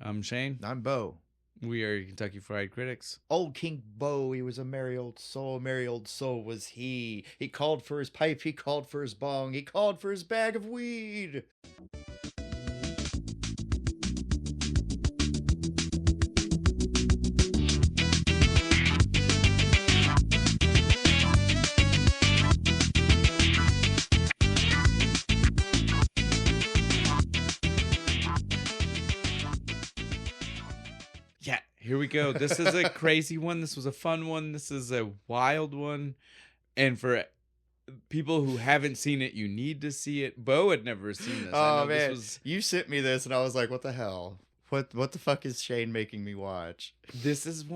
I'm Shane. I'm Bo. We are your Kentucky Fried Critics. Old King Bo, he was a merry old soul was he. He called for his pipe, he called for his bong, he called for his bag of weed. Yeah, here we go. This is a crazy one. This was a fun one. This is a wild one. And for people who haven't seen it, you need to see it. Bo had never seen this. Oh man, you sent me this and I was like, what the hell? What the fuck is Shane making me watch? This is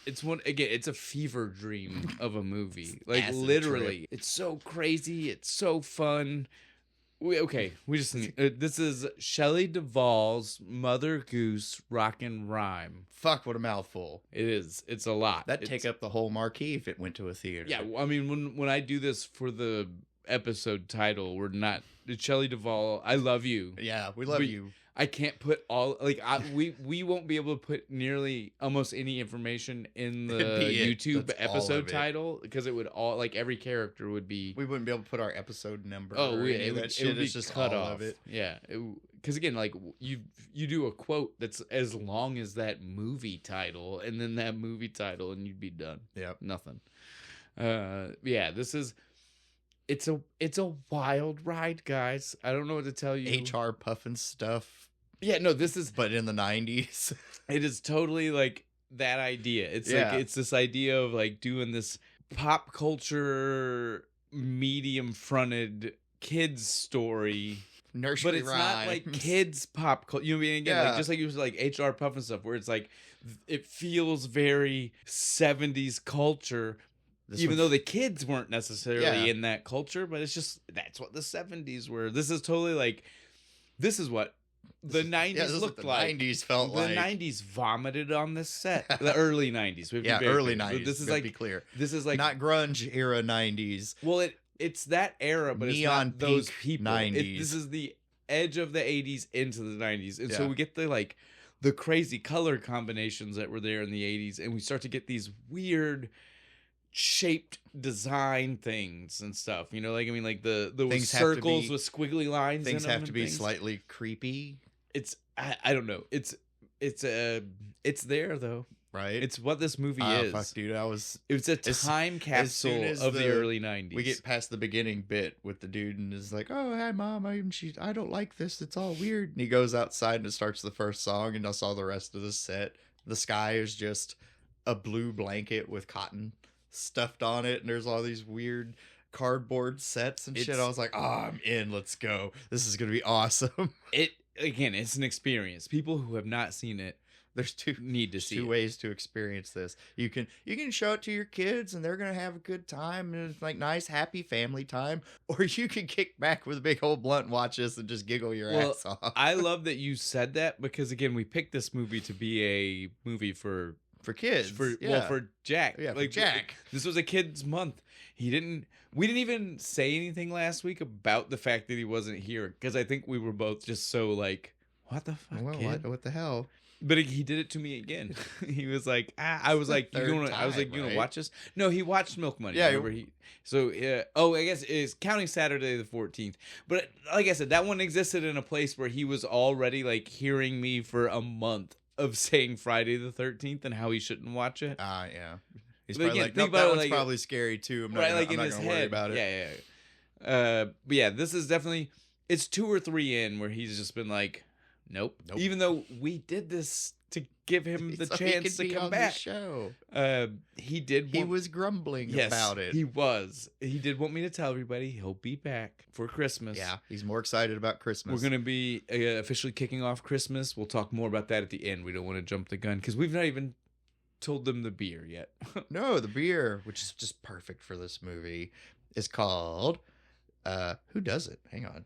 it's a fever dream of a movie. Like literally. Trip. It's so crazy. It's so fun. This is Shelley Duvall's Mother Goose Rock and Rhyme. Fuck, what a mouthful. It is. It's a lot. That'd take up the whole marquee if it went to a theater. Yeah, I mean, when I do this for the episode title, we're not... Shelley Duvall, I love you. Yeah, we love you. I can't put all... we won't be able to put nearly almost any information in the YouTube episode title, because it would all... Like, every character would be... We wouldn't be able to put our episode number. Oh, yeah. That shit is just cut off. Of it. Yeah. Because, again, like, you do a quote that's as long as that movie title, and then that movie title, and you'd be done. Yep. Nothing. Yeah, this is... It's a wild ride, guys. I don't know what to tell you. HR puffin stuff. Yeah, no, this is... But in the 90s. It is totally, like, that idea. It's like, it's this idea of, like, doing this pop culture medium-fronted kids story. Nursery But it's rhymes. not, like, kids pop culture. You know what I mean? Again, like, just like you was, like, HR puffin stuff, where it's, like, it feels very 70s culture. Even though the kids weren't necessarily in that culture, but it's just, that's what the 70s were. This is totally like, this is what the 90s looked like. The 90s felt like. The 90s vomited on this set. The early 90s. Early 90s. This is like, like, be clear. This is like. Not grunge era 90s. Well, it's that era, but Neon it's not those pink people. 90s. This is the edge of the 80s into the 90s. And so we get the crazy color combinations that were there in the 80s. And we start to get these weird shaped design things and stuff, you know, like, I mean, like the circles with squiggly lines. Things have to be slightly creepy. I don't know. It's there though, right? It's what this movie is. Fuck, dude, it's a time capsule of the early 90s. We get past the beginning bit with the dude and is like, "Oh, hi, mom. I don't like this. It's all weird." And he goes outside and it starts the first song, and I saw the rest of the set. The sky is just a blue blanket with cotton stuffed on it, and there's all these weird cardboard sets and shit. I was like, "Oh, I'm in. Let's go. This is gonna be awesome." It's an experience. People who have not seen it, there's two ways to experience this. You can show it to your kids and they're gonna have a good time, and it's like nice happy family time, or you can kick back with a big old blunt and watch this and just giggle your ass off. I love that you said that, because again, we picked this movie to be a movie for kids. For Jack. Yeah, like Jack. This was a kid's month. We didn't even say anything last week about the fact that he wasn't here, because I think we were both just so like, what the fuck, what the hell? But he did it to me again. He was like, I was like, you gonna watch this? No, he watched Milk Money. Yeah. I guess it's counting Saturday the 14th. But like I said, that one existed in a place where he was already like hearing me for a month of saying Friday the 13th and how he shouldn't watch it. Yeah. He's probably like, nope, that one's probably scary too. I'm not going to worry about it. Yeah. But yeah, this is definitely, it's 2 or 3 in where he's just been like, nope. Even though we did this to give him the chance to come back. Show. He was grumbling about it. He was. He did want me to tell everybody he'll be back for Christmas. Yeah, he's more excited about Christmas. We're going to be officially kicking off Christmas. We'll talk more about that at the end. We don't want to jump the gun because we've not even told them the beer yet. No, the beer, which is just perfect for this movie, is called who does it? Hang on.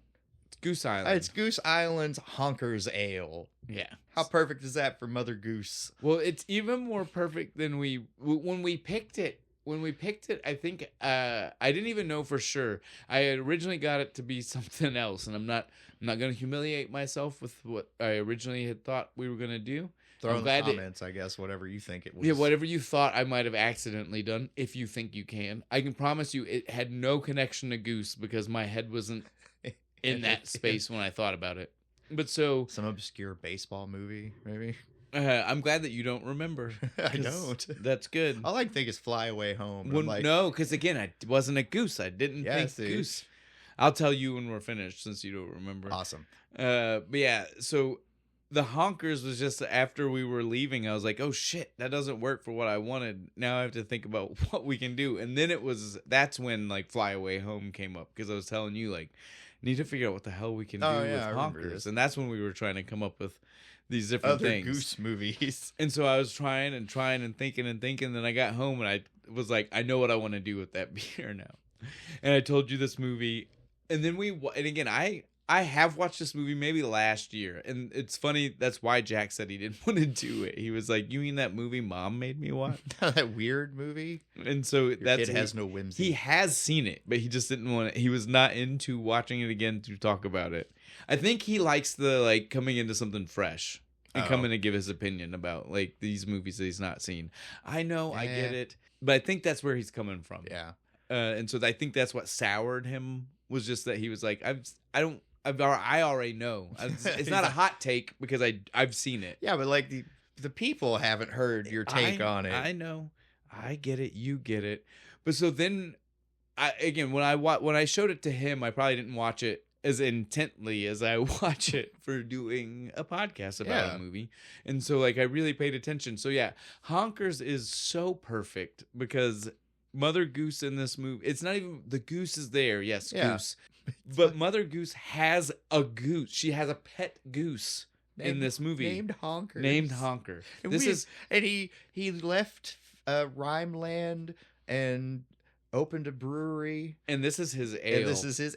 Goose Island. It's Goose Island's Honker's Ale. Yeah. How perfect is that for Mother Goose? Well, it's even more perfect than when we picked it. when we picked it, I think I didn't even know for sure. I had originally got it to be something else, and I'm not going to humiliate myself with what I originally had thought we were going to do. Throw in the comments, I guess, whatever you think it was. Yeah, whatever you thought I might have accidentally done, if you think you can. I can promise you it had no connection to Goose because my head wasn't in that space when I thought about it. But so... Some obscure baseball movie, maybe? I'm glad that you don't remember. I don't. That's good. All I can think is Fly Away Home. No, because again, I wasn't a Goose. I didn't think Goose. I'll tell you when we're finished since you don't remember. Awesome. But yeah, so... The Honkers was just after we were leaving, I was like, oh shit, that doesn't work for what I wanted. Now I have to think about what we can do. And then that's when like Fly Away Home came up because I was telling you like, need to figure out what the hell we can do with Honkers. And that's when we were trying to come up with these different things. Goose movies. And so I was trying and thinking. Then I got home and I was like, I know what I want to do with that beer now. And I told you this movie. And then and again, I have watched this movie maybe last year, and it's funny. That's why Jack said he didn't want to do it. He was like, "You mean that movie Mom made me watch? That weird movie?" And so Your kid has no whimsy. He has seen it, but he just didn't want it. He was not into watching it again to talk about it. I think he likes the like coming into something fresh and coming to give his opinion about like these movies that he's not seen. I know, I get it, but I think that's where he's coming from. Yeah, and so I think that's what soured him was just that he was like, I already know. It's not a hot take because I've seen it. Yeah, but like the people haven't heard your take on it. I know. I get it. You get it. But so then, when I showed it to him, I probably didn't watch it as intently as I watch it for doing a podcast about a movie. And so like I really paid attention. So yeah, Honkers is so perfect because Mother Goose in this movie, it's not even, the goose is there. Yes, Goose. But Mother Goose has a goose. She has a pet goose in this movie named Honker. And he left Rhymeland and opened a brewery. And this is his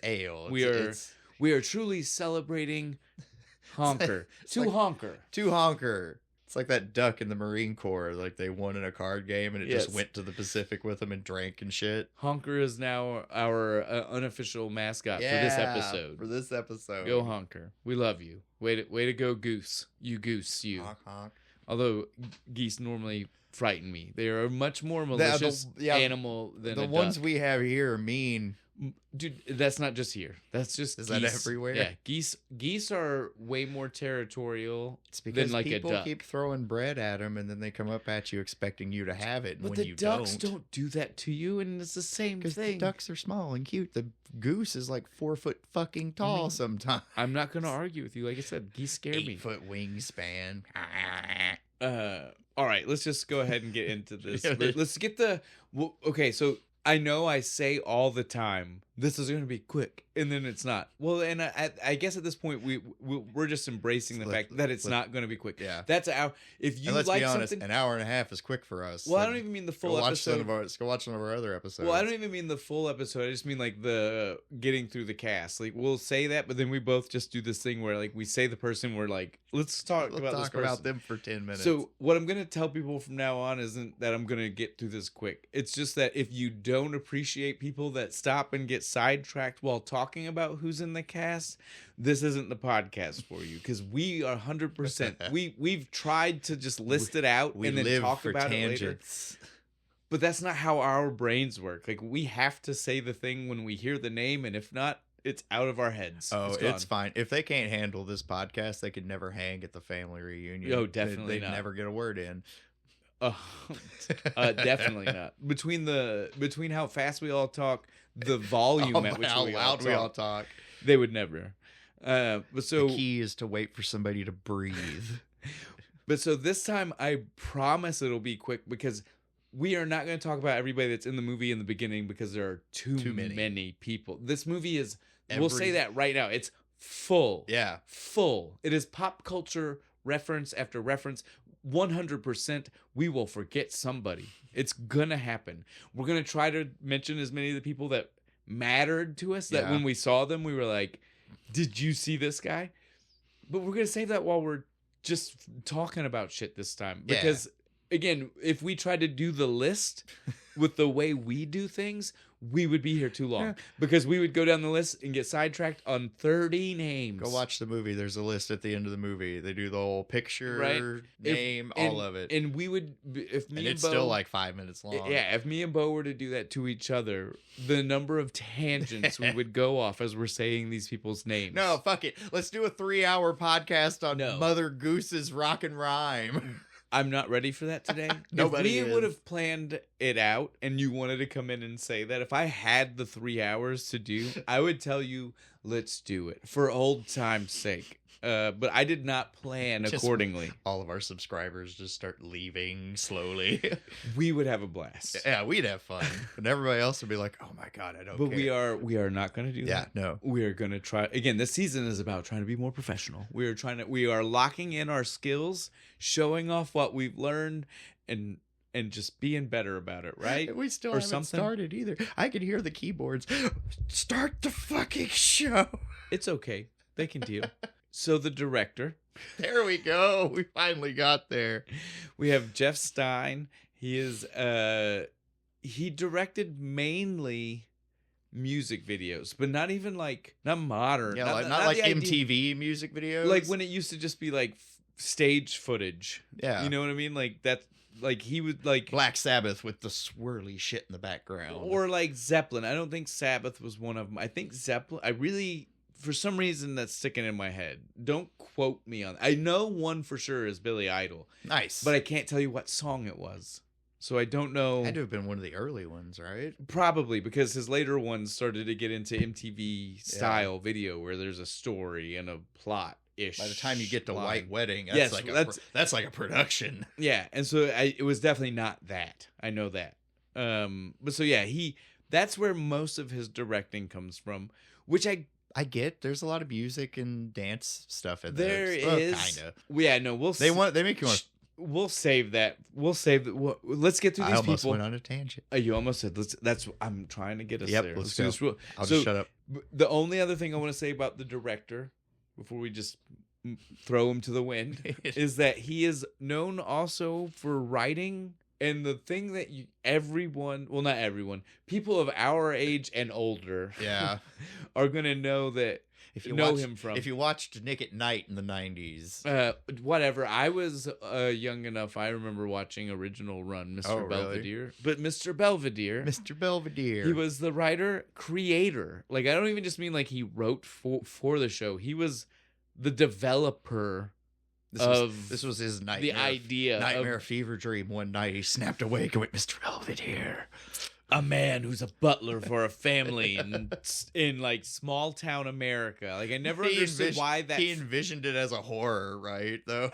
ale. We are truly celebrating Honker. Honker. It's like that duck in the Marine Corps. Like they won in a card game and it just went to the Pacific with them and drank and shit. Honker is now our unofficial mascot for this episode. Go Honker. We love you. Way to go, Goose. You goose, you. Honk, honk. Although geese normally frighten me. They are a much more malicious animal than the a ones duck. we have here are mean. Dude, that's not just here. That's just Is geese. that everywhere? Yeah, geese are way more territorial than like a duck. People keep throwing bread at them, and then they come up at you expecting you to have it. And but when you ducks don't do that to you, and it's the same thing. Because the ducks are small and cute. The goose is like 4 foot fucking tall sometimes. I'm not gonna argue with you. Like I said, geese scare me. 8 foot wingspan. All right, let's just go ahead and get into this. Let's get okay, so I know I say all the time, this is going to be quick, and then it's not. Well, and I guess at this point, we're just embracing the fact that it's not going to be quick. Yeah. That's if you and let's like be honest, something... an hour and a half is quick for us. Well, I don't even mean the full episode. Go watch some of our other episodes. Well, I don't even mean the full episode. I just mean like the getting through the cast. Like we'll say that, but then we both just do this thing where like we say the person, we're like, let's talk about them for 10 minutes. So what I'm going to tell people from now on isn't that I'm going to get through this quick. It's just that if you don't appreciate people that stop and get sidetracked while talking about who's in the cast, this isn't the podcast for you, because we are 100%. We've tried to just list it out and then talk about it later. But that's not how our brains work. Like we have to say the thing when we hear the name, and if not, it's out of our heads. Oh, it's fine. If they can't handle this podcast, they could never hang at the family reunion. Oh, definitely They'd not. never get a word in. Definitely not. Between how fast we all talk, the volume at which how loud we all talk, they would never. But so the key is to wait for somebody to breathe. But so this time, I promise it'll be quick, because we are not going to talk about everybody that's in the movie in the beginning, because there are too many people. This movie is. We'll say that right now. It's full. Yeah, full. It is pop culture reference after reference. 100%, we will forget somebody. It's gonna happen. We're gonna try to mention as many of the people that mattered to us, that when we saw them, we were like, did you see this guy? But we're gonna save that while we're just talking about shit this time, because again, if we tried to do the list with the way we do things, we would be here too long because we would go down the list and get sidetracked on 30 names. Go watch the movie. There's a list at the end of the movie. They do the whole picture, name, all of it. And we would, if me and it's Bo, still like 5 minutes long. Yeah, if me and Bo were to do that to each other, the number of tangents we would go off as we're saying these people's names. No, fuck it. Let's do a 3-hour podcast on No. Mother Goose's Rock and Rhyme. I'm not ready for that today. Nobody if we is. would have planned it out and you wanted to come in and say that, if I had the 3 hours to do, I would tell you, let's do it for old time's sake. But I did not plan accordingly. All of our subscribers just start leaving slowly. We would have a blast. Yeah, we'd have fun. But everybody else would be like, oh my God, I don't care. But we are not going to do that. Yeah, no. We are going to try. Again, this season is about trying to be more professional. We are locking in our skills, showing off what we've learned, and just being better about it, right? We still haven't started either. I can hear the keyboards. Start the fucking show. It's okay. They can deal. So the director. There we go. We finally got there. We have Jeff Stein. He is he directed mainly music videos, but not even like not modern. Yeah, not like MTV music videos. Like when it used to just be like stage footage. Yeah. You know what I mean? Like that. Like he would like Black Sabbath with the swirly shit in the background. Or like Zeppelin. I don't think Sabbath was one of them. I think Zeppelin. I really, for some reason, that's sticking in my head. Don't quote me on. I know one for sure is Billy Idol. Nice. But I can't tell you what song it was. So I don't know. Had to have been one of the early ones, right? Probably, because his later ones started to get into MTV style video where there's a story and a plot. By the time you get to White Wedding, that's like a production. Yeah, and so it was definitely not that. I know that. But so yeah, that's where most of his directing comes from, which I get. There's a lot of music and dance stuff in there. There is kind of. Yeah, no, we'll. They make you want. We'll save that. Let's get through these people. I almost went on a tangent. You almost said. I'm trying to get us there. Let's do this. I'll just shut up. The only other thing I want to say about the director, before we just throw him to the wind, is that he is known also for writing. And the thing that not everyone, people of our age and older, are gonna know that. If you watched Nick at Night in the 90s. Whatever. I was young enough. I remember watching Original Run, Mr. Belvedere. Really? But Mr. Belvedere. He was the writer, creator. Like, I don't even just mean like he wrote for the show. He was the developer this was his nightmare. The idea. Nightmare fever dream. One night he snapped awake and went, Mr. Belvedere. A man who's a butler for a family in like small town America. Like I never understood why that he envisioned it as a horror, right? Though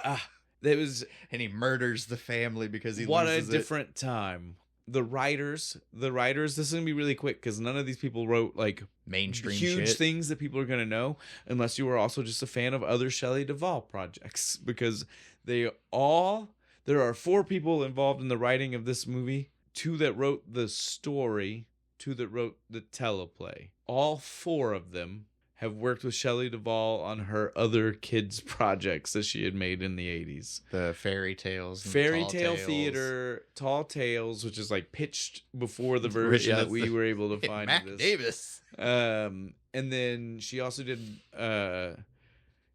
and he murders the family because he loses a different time. The writers. This is gonna be really quick because none of these people wrote like mainstream huge shit. Things that people are gonna know unless you were also just a fan of other Shelley Duvall projects, because there are 4 people involved in the writing of this movie. 2 that wrote the story, 2 that wrote the teleplay. All 4 of them have worked with Shelley Duvall on her other kids' projects that she had made in the 80s. The fairy tales. Fairy Tale Theater, Tall Tales, which is like pitched before the version that we were able to find. Mac Davis. And then she also did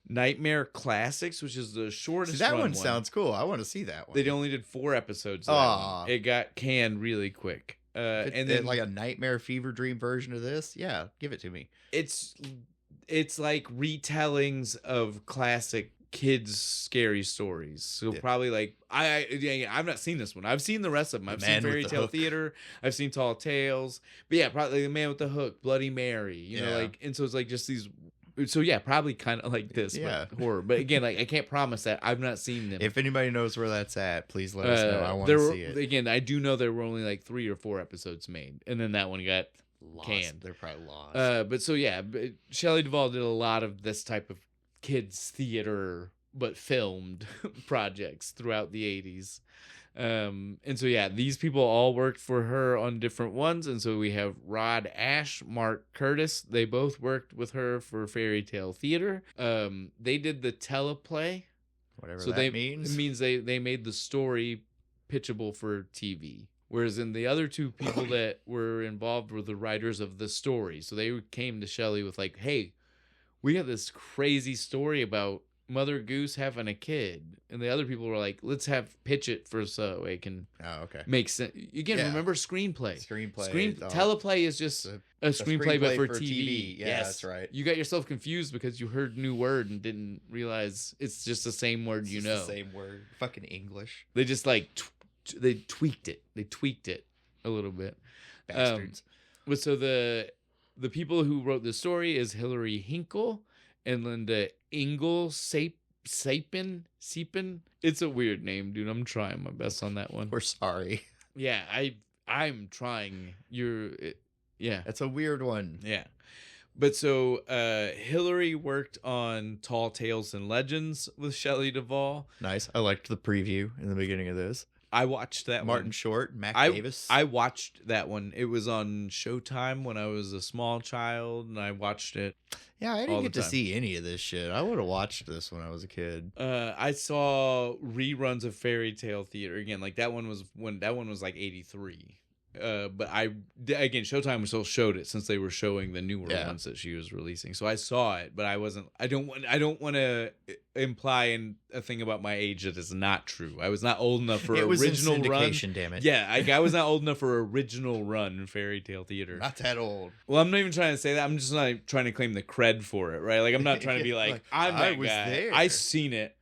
Nightmare Classics, which is the shortest. That one sounds cool. I want to see that one. They only did 4 episodes. It got canned really quick. And then like a Nightmare Fever Dream version of this. Yeah, give it to me. It's like retellings of classic kids' scary stories. So probably like I've not seen this one. I've seen the rest of them. I've seen Fairy Tale Theater. I've seen Tall Tales. But yeah, probably The Man with the Hook, Bloody Mary. You know, like, and so it's like just these. So yeah, probably kind of like this, but horror. But again, like I can't promise that. I've not seen them. If anybody knows where that's at, please let us know. I want to see it. Again, I do know there were only like 3 or 4 episodes made, and then that one got lost. Canned. They're probably lost. But so yeah, Shelley Duvall did a lot of this type of kids theater, but filmed projects throughout the 80s. And so yeah, these people all worked for her on different ones, and so we have Rod Ash, Mark Curtis. They both worked with her for Fairy Tale Theater. They did the teleplay, whatever that means. It means they made the story pitchable for TV. Whereas in the other two people that were involved were the writers of the story. So they came to Shelley with like, hey, we got this crazy story about Mother Goose having a kid. And the other people were like, let's pitch it for so it can make sense. Again, remember screenplay. Teleplay is just a screenplay but for TV. Yeah, yes. That's right. You got yourself confused because you heard new word and didn't realize it's just the same word it's the same word. Fucking English. They just like... They tweaked it. They tweaked it a little bit. Bastards. But so the people who wrote the story is Hillary Hinkle and Linda Ingle Sapin. It's a weird name, dude. I'm trying my best on that one. We're sorry. Yeah, I'm trying. Yeah. That's a weird one. Yeah. But so Hillary worked on Tall Tales and Legends with Shelley Duvall. Nice. I liked the preview in the beginning of this. I watched that Martin one. Short, Mac Davis. I watched that one. It was on Showtime when I was a small child, and I watched it. Yeah, I didn't get to see any of this shit. I would have watched this when I was a kid. I saw reruns of Fairy Tale Theater again. Like that one was like 83. But Showtime still showed it since they were showing the newer ones that she was releasing. So I saw it, but I don't want to imply a thing about my age that is not true. I was not old enough for original run. Damn it. Yeah, I was not old enough for original run Fairy Tale Theater. Not that old. Well, I'm not even trying to say that. I'm just not trying to claim the cred for it, right? Like I'm not trying to be like I'm that guy. There. I seen it.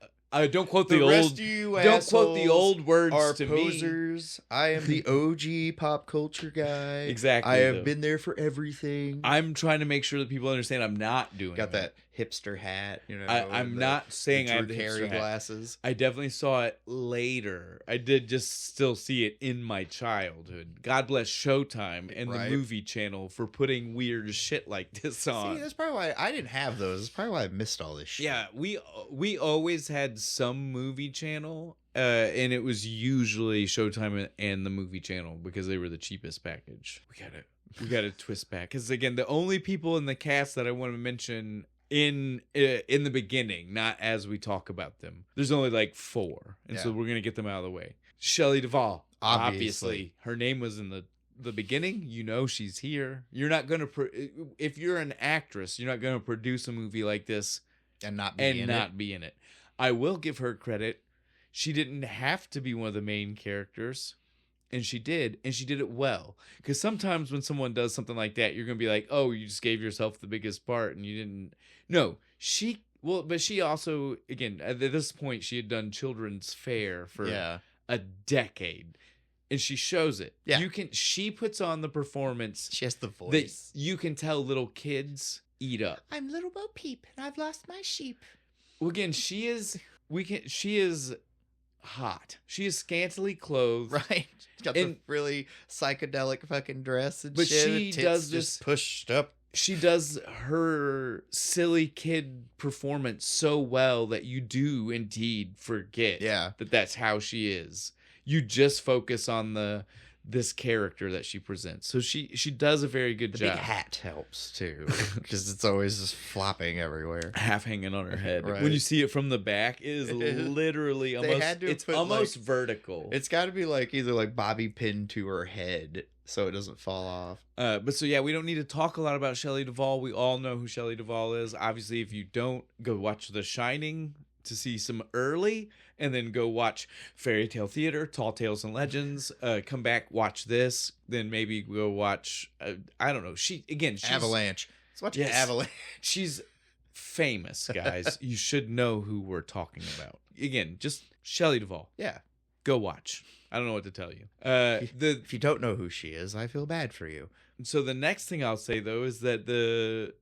Don't quote the old. Don't quote the old words to posers. Me. I am the OG pop culture guy. Exactly. I have been there for everything. I'm trying to make sure that people understand I'm not doing. Got that hipster hat. You know. I'm not saying I have the hipster glasses. I definitely saw it later. I did just still see it in my childhood. God bless Showtime and the movie channel for putting weird shit like this on. See, that's probably why I didn't have those. That's probably why I missed all this shit. Yeah, we always had some movie channel, and it was usually Showtime and the movie channel because they were the cheapest package. We gotta twist back because again, the only people in the cast that I want to mention in the beginning, not as we talk about them. There's only like 4, and so we're gonna get them out of the way. Shelley Duvall, obviously, her name was in the beginning. You know she's here. You're not gonna if you're an actress, you're not gonna produce a movie like this and not be in it. I will give her credit. She didn't have to be one of the main characters, and she did it well. Because sometimes when someone does something like that, you're gonna be like, "Oh, you just gave yourself the biggest part, and you didn't." No, but she also, again, at this point, she had done children's fare for a decade, and she shows it. Yeah, she puts on the performance. She has the voice that you can tell little kids eat up. I'm Little Bo Peep, and I've lost my sheep. Well, again, she is hot. She is scantily clothed. Right. She's got the really psychedelic fucking dress and but shit. She does this pushed up. She does her silly kid performance so well that you do indeed forget that that's how she is. You just focus on this character that she presents. So she does a very good job. The big hat helps too, because it's always just flopping everywhere, half hanging on her head. Right. When you see it from the back, it is literally almost vertical. It's got to be like either like bobby pin to her head so it doesn't fall off. But so yeah, we don't need to talk a lot about Shelley Duvall. We all know who Shelley Duvall is. Obviously, if you don't, go watch The Shining to see some early, and then go watch Fairy Tale Theater, Tall Tales and Legends. Come back, watch this, then maybe go watch. I don't know. She's Avalanche. Let's watch Avalanche. She's famous, guys. You should know who we're talking about. Again, just Shelley Duvall. Yeah, go watch. I don't know what to tell you. If you don't know who she is, I feel bad for you. So the next thing I'll say though is that the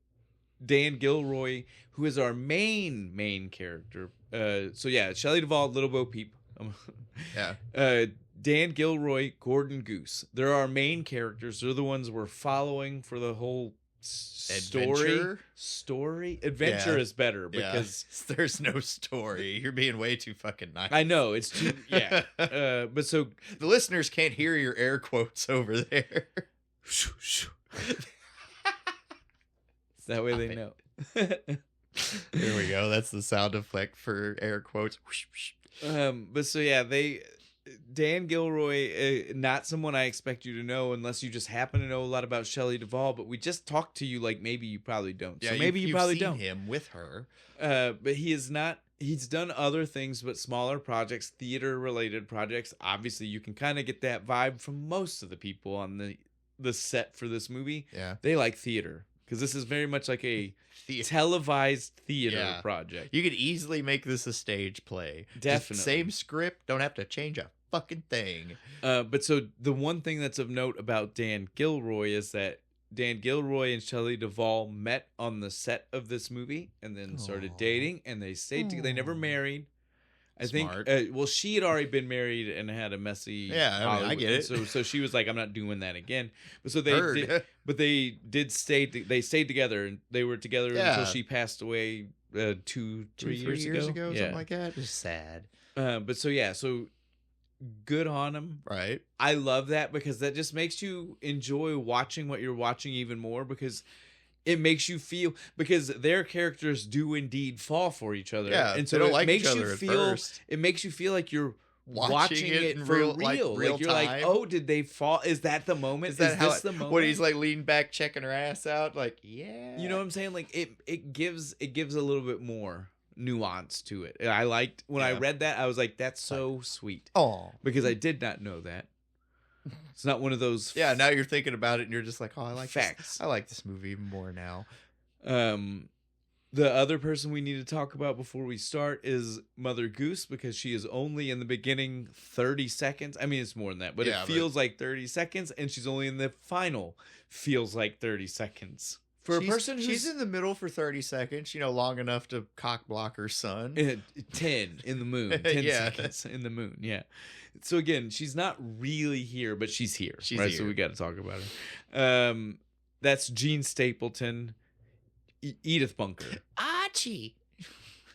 Dan Gilroy, who is our main character. Shelley Duvall, Little Bo Peep. Dan Gilroy, Gordon Goose. They're our main characters. They're the ones we're following for the whole story. Adventure is better because there's no story. You're being way too fucking nice. I know it's too but so the listeners can't hear your air quotes over there. That way they know. There we go. That's the sound effect for air quotes. But so yeah, Dan Gilroy, not someone I expect you to know unless you just happen to know a lot about Shelley Duvall, but we just talked to you like maybe you probably don't. Yeah, so maybe you probably don't. You've seen him with her. But he is not. He's done other things, but smaller projects, theater-related projects. Obviously, you can kind of get that vibe from most of the people on the set for this movie. Yeah. They like theater. Because this is very much like a televised theater project. You could easily make this a stage play. Definitely. Just same script, don't have to change a fucking thing. But so the one thing that's of note about Dan Gilroy is that Dan Gilroy and Shelley Duvall met on the set of this movie and then started dating, and they stayed together. They never married. I think. Well, she had already been married and had a messy. Yeah, I get it. So she was like, "I'm not doing that again." But so they did stay. They stayed together, and they were together until she passed away 2-3 years ago. Something like that. Just sad. But so good on them. Right. I love that because that just makes you enjoy watching what you're watching even more because it makes you feel because their characters do indeed fall for each other. Yeah, and so they don't it like makes each you other at feel first. It makes you feel like you're watching it in for real. like You're time. like, oh, did they fall? Is that the moment? Is this the moment? When he's like leaning back, checking her ass out, like, yeah. You know what I'm saying? Like it gives a little bit more nuance to it. I liked when I read that. I was like, that's so sweet. Oh, because I did not know that. It's not one of those. Yeah, now you're thinking about it, and you're just like, oh, I like facts. I like this movie more now. The other person we need to talk about before we start is Mother Goose because she is only in the beginning 30 seconds. I mean, it's more than that, but it feels like 30 seconds, and she's only in the final feels like 30 seconds. For a person who's... She's in the middle for 30 seconds, long enough to cock block her son. 10 in the moon. 10 seconds in the moon, yeah. So again, she's not really here, but she's here. She's right, here. So we got to talk about her. That's Jean Stapleton, Edith Bunker. Archie.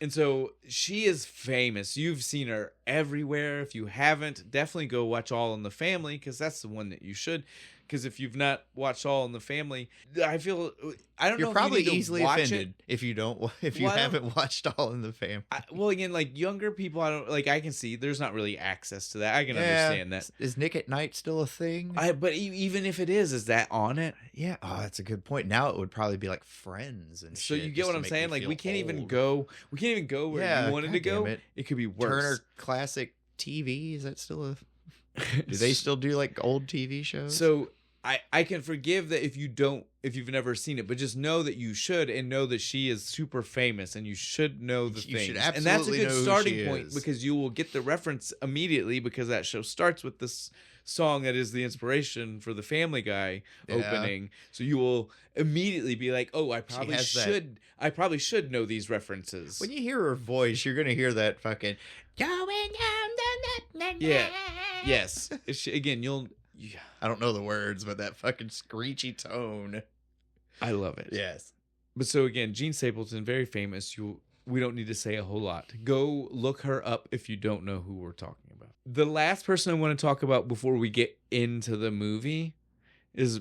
And so she is famous. You've seen her everywhere. If you haven't, definitely go watch All in the Family because that's the one that you should. Because if you've not watched All in the Family, I don't know. You're probably easily offended if you haven't watched All in the Family. Well, again, like younger people, I can see there's not really access to that. I can understand that. Is Nick at Night still a thing? But even if it is that on it? Yeah. Oh, that's a good point. Now it would probably be like Friends and so shit. So you get what I'm saying? Like we can't even go where you wanted to go. It could be worse. Turner Classic TV, is that still a... Do they still do like old TV shows? So I can forgive that if you've never seen it, but just know that you should and know that she is super famous and you should know the things. Should absolutely and that's a good know starting point because you will get the reference immediately because that show starts with this song that is the inspiration for the Family Guy opening. So you will immediately be like, "Oh, I probably should know these references." When you hear her voice, you're going to hear that fucking going down the yeah. Yes. Again, I don't know the words, but that fucking screechy tone. I love it. Yes. But so again, Jean Stapleton, very famous. We don't need to say a whole lot. Go look her up if you don't know who we're talking about. The last person I want to talk about before we get into the movie is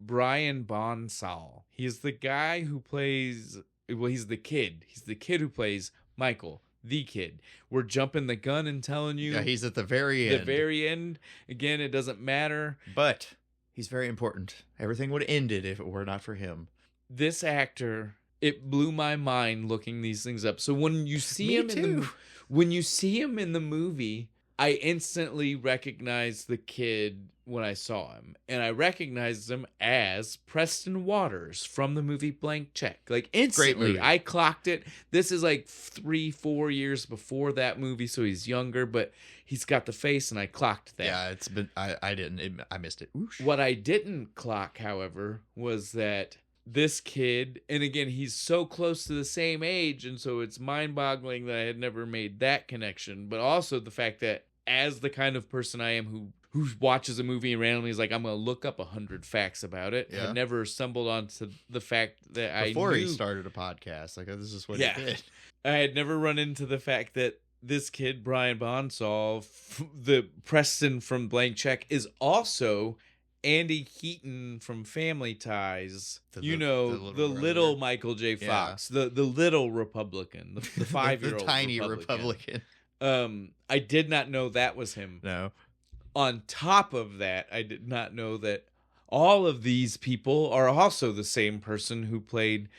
Brian Bonsall. He's the guy who plays... Well, he's the kid. He's the kid who plays Michael. The kid. We're jumping the gun and telling you. Yeah, he's at the very end. The very end. Again, it doesn't matter. But he's very important. Everything would have ended if it were not for him. This actor, it blew my mind looking these things up. So when you see him in the movie, I instantly recognized the kid when I saw him. And I recognized him as Preston Waters from the movie Blank Check. Like instantly, I clocked it. This is like 3-4 years before that movie, so he's younger, but he's got the face and I clocked that. Yeah, it's been, I missed it. Oosh. What I didn't clock, however, was that this kid, and again, he's so close to the same age, and so it's mind-boggling that I had never made that connection, but also the fact that as the kind of person I am who watches a movie and randomly is like, I'm going to look up 100 facts about it. Yeah. I've never stumbled onto the fact that Before he started a podcast, like this is what he did. I had never run into the fact that this kid, Brian Bonsall, the Preston from Blank Check, is also Andy Keaton from Family Ties. The little Michael J. Fox, the little Republican, the 5-year-old the tiny Republican. I did not know that was him. No. On top of that, I did not know that all of these people are also the same person who played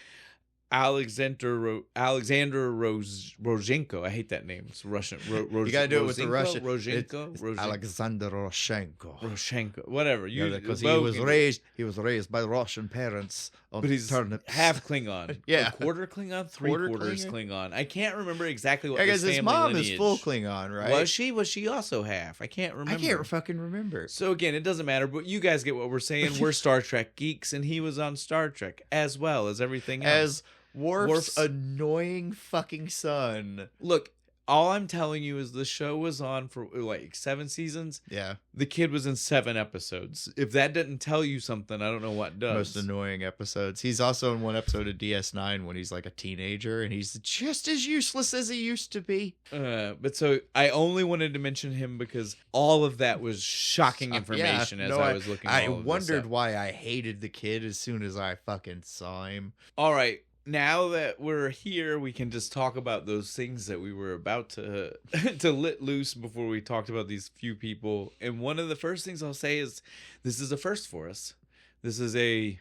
Alexander Rozhenko. I hate that name. It's Russian. You gotta do it with the Russian. Rozhenko. Alexander Rozhenko. Whatever. Because he was raised by Russian parents. But he's turnips. half Klingon. Yeah. A quarter Klingon, three-quarters Klingon. I can't remember exactly what his family mom lineage. is full Klingon, right? Was she? Was she also half? I can't remember. I can't fucking remember. So again, it doesn't matter, but you guys get what we're saying. We're Star Trek geeks, and he was on Star Trek as well as everything else. As Worf's annoying fucking son. Look, all I'm telling you is the show was on for like 7 seasons. Yeah. The kid was in 7 episodes. If that didn't tell you something, I don't know what does. Most annoying episodes. He's also in one episode of DS9 when he's like a teenager and he's just as useless as he used to be. But so I only wanted to mention him because all of that was shocking information I was looking at. I wondered why I hated the kid as soon as I fucking saw him. All right. Now that we're here, we can just talk about those things that we were about to let loose before we talked about these few people. And one of the first things I'll say is this is a first for us. This is a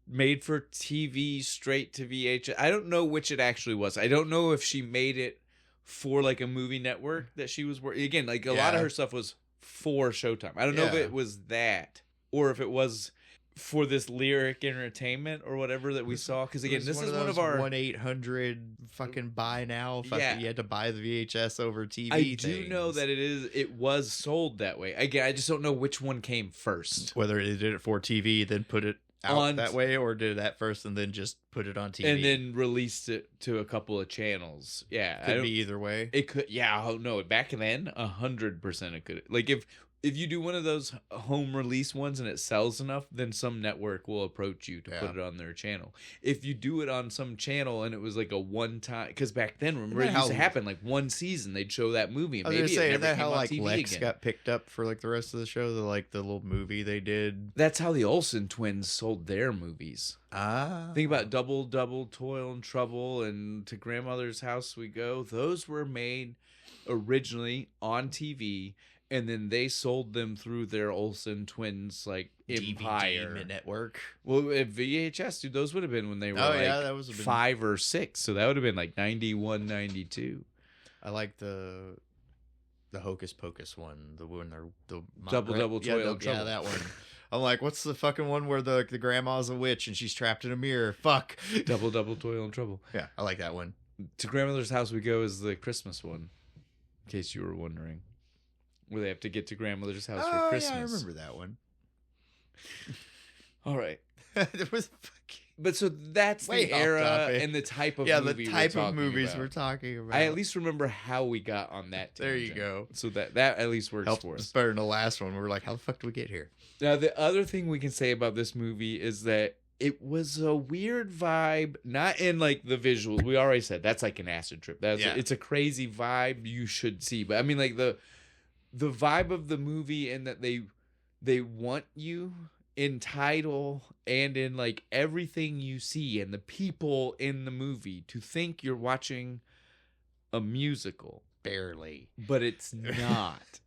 made for TV, straight to VHS. I don't know which it actually was. I don't know if she made it for like a movie network that she was working. Again, like a lot of her stuff was for Showtime. I don't know if it was that or if it was for this lyric entertainment or whatever that we saw, because again, this is one of our 1-800 fucking buy now. Fucking, you had to buy the VHS over TV. I do know that it was sold that way. Again, I just don't know which one came first. Whether they did it for TV, then put it out that way, or did that first and then just put it on TV and then released it to a couple of channels. Yeah, could be either way. It could. Yeah, oh no, back then 100% it could. Like if you do one of those home release ones and it sells enough, then some network will approach you to put it on their channel. If you do it on some channel and it was like a one-time, because back then, remember, it used to happen like one season they'd show that movie. And I was maybe gonna say, it is never that came how on like TV Lex again. got picked up for like the rest of the show? The little movie they did. That's how the Olsen twins sold their movies. Ah, think about Double, Toil and Trouble, and To Grandmother's House We Go. Those were made originally on TV. And then they sold them through their Olsen twins, like, empire. DVD network. Well, at VHS, dude, those would have been when they were that was 5 or 6. So that would have been like 91, 92. I like the Hocus Pocus one. The one, the Double, Toil and Trouble. Yeah, that one. I'm like, what's the fucking one where the grandma's a witch and she's trapped in a mirror? Fuck. Double, Toil and Trouble. Yeah, I like that one. To Grandmother's House We Go is the Christmas one, in case you were wondering. Where they have to get to grandmother's house for Christmas. Yeah, I remember that one. All right. It was fucking... But so that's the era and the type of movie the type of movies we're talking about. I at least remember how we got on that tangent. There you go. So that at least works for us. It's better than the last one. We were like, how the fuck do we get here? Now, the other thing we can say about this movie is that it was a weird vibe, not in like the visuals. We already said that's like an acid trip. It's a crazy vibe you should see. But I mean, like the vibe of the movie, and that they want you in title and in like everything you see and the people in the movie to think you're watching a musical. Barely. But it's not.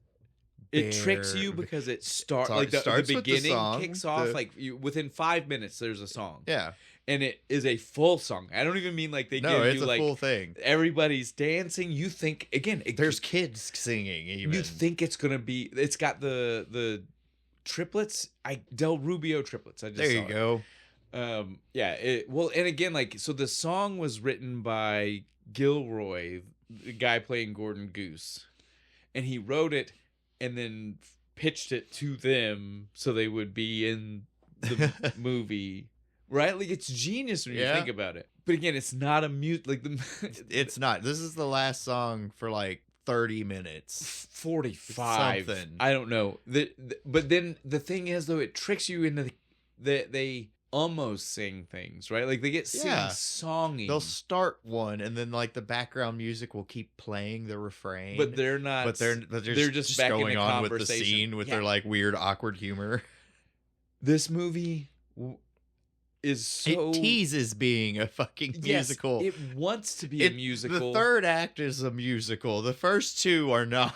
It tricks you because it starts like the beginning kicks off like within 5 minutes there's a song. Yeah. And it is a full song. I don't even mean like they give you like full thing. Everybody's dancing. You think again, there's kids singing even. You think it's going to be, it's got the triplets, Del Rubio triplets. I just there you go. And again, like, so the song was written by Gilroy, the guy playing Gordon Goose, and he wrote it and then pitched it to them so they would be in the movie, right? Like, it's genius when you think about it. But again, it's not a it's not. This is the last song for like 30 minutes, 45 something. I don't know. But then the thing is, though, it tricks you into they almost sing things, right? Like they get singing. They'll start one, and then like the background music will keep playing the refrain, but they're not. But they're just back going in the on with the scene with their like weird awkward humor. This movie is so... It teases being a fucking musical. It wants to be a musical. The third act is a musical. The first two are not.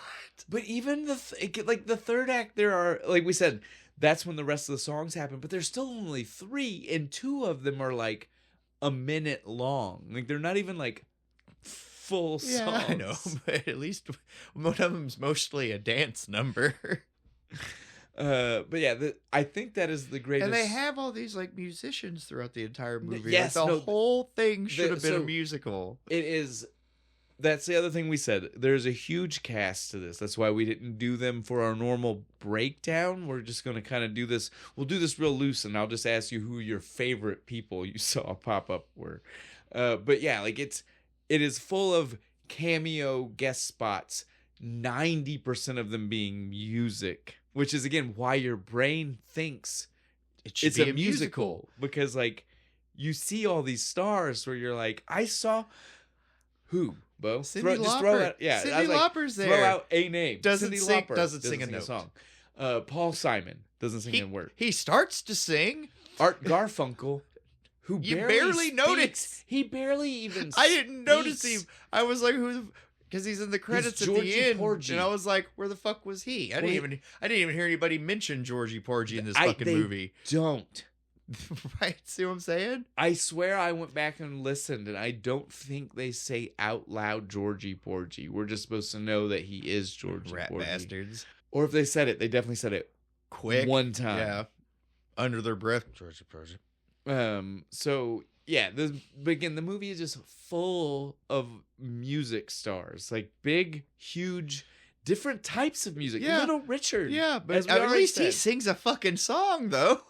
But even the third act, there are, like we said, that's when the rest of the songs happen. But there's still only 3, and 2 of them are like a minute long. Like they're not even like full songs. I know, but at least one of them's mostly a dance number. But yeah, I think that is the greatest. And they have all these like musicians throughout the entire movie. Yes, like, the whole thing should have been a musical. It is. That's the other thing we said. There's a huge cast to this. That's why we didn't do them for our normal breakdown. We're just going to kind of do this. We'll do this real loose, and I'll just ask you who your favorite people you saw pop up were. But yeah, like it is full of cameo guest spots. 90% of them being music, which is again why your brain thinks it's a musical, because like you see all these stars where you're like, I saw who. Bo? Cyndi Lauper. Just throw out, yeah, Cyndi Lauper's there. Throw out a name. Doesn't sing a a note. song. Paul Simon doesn't sing a word. He starts to sing. Art Garfunkel, who you barely noticed. He barely even. I didn't notice him. I was like, who? Because he's in the credits at the end, and I was like, where the fuck was he? I didn't even hear anybody mention Georgie Porgy in this fucking movie. Don't. Right? See what I'm saying? I swear I went back and listened, and I don't think they say out loud Georgie Porgy. We're just supposed to know that he is Georgie Rat Porgy. bastards. Or if they said it, they definitely said it quick one time. Yeah. Under their breath. Georgie Porgy. So yeah, the movie is just full of music stars, like big, huge, different types of music. Yeah. Little Richard. Yeah, but at least he sings a fucking song, though.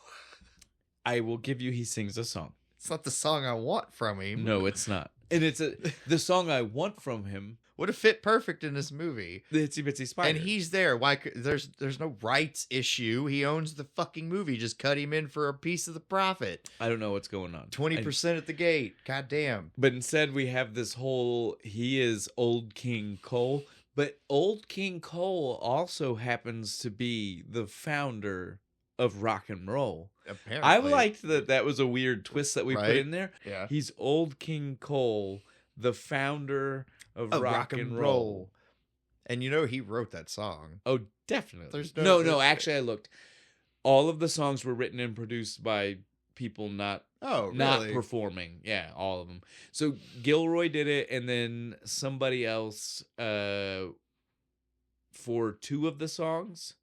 I will give you, he sings a song. It's not the song I want from him. No, it's not. And it's the song I want from him would have fit perfect in this movie. The Itsy Bitsy Spider. And he's there. Why? There's no rights issue. He owns the fucking movie. Just cut him in for a piece of the profit. I don't know what's going on. 20% at the gate. God damn. But instead we have this whole, he is Old King Cole. But Old King Cole also happens to be the founder of rock and roll. Apparently. I liked that was a weird twist that we put in there. Yeah. He's Old King Cole, the founder of rock and roll. And you know he wrote that song. Oh, definitely. There's no, actually I looked. All of the songs were written and produced by people not performing. Yeah, all of them. So Gilroy did it, and then somebody else for 2 of the songs.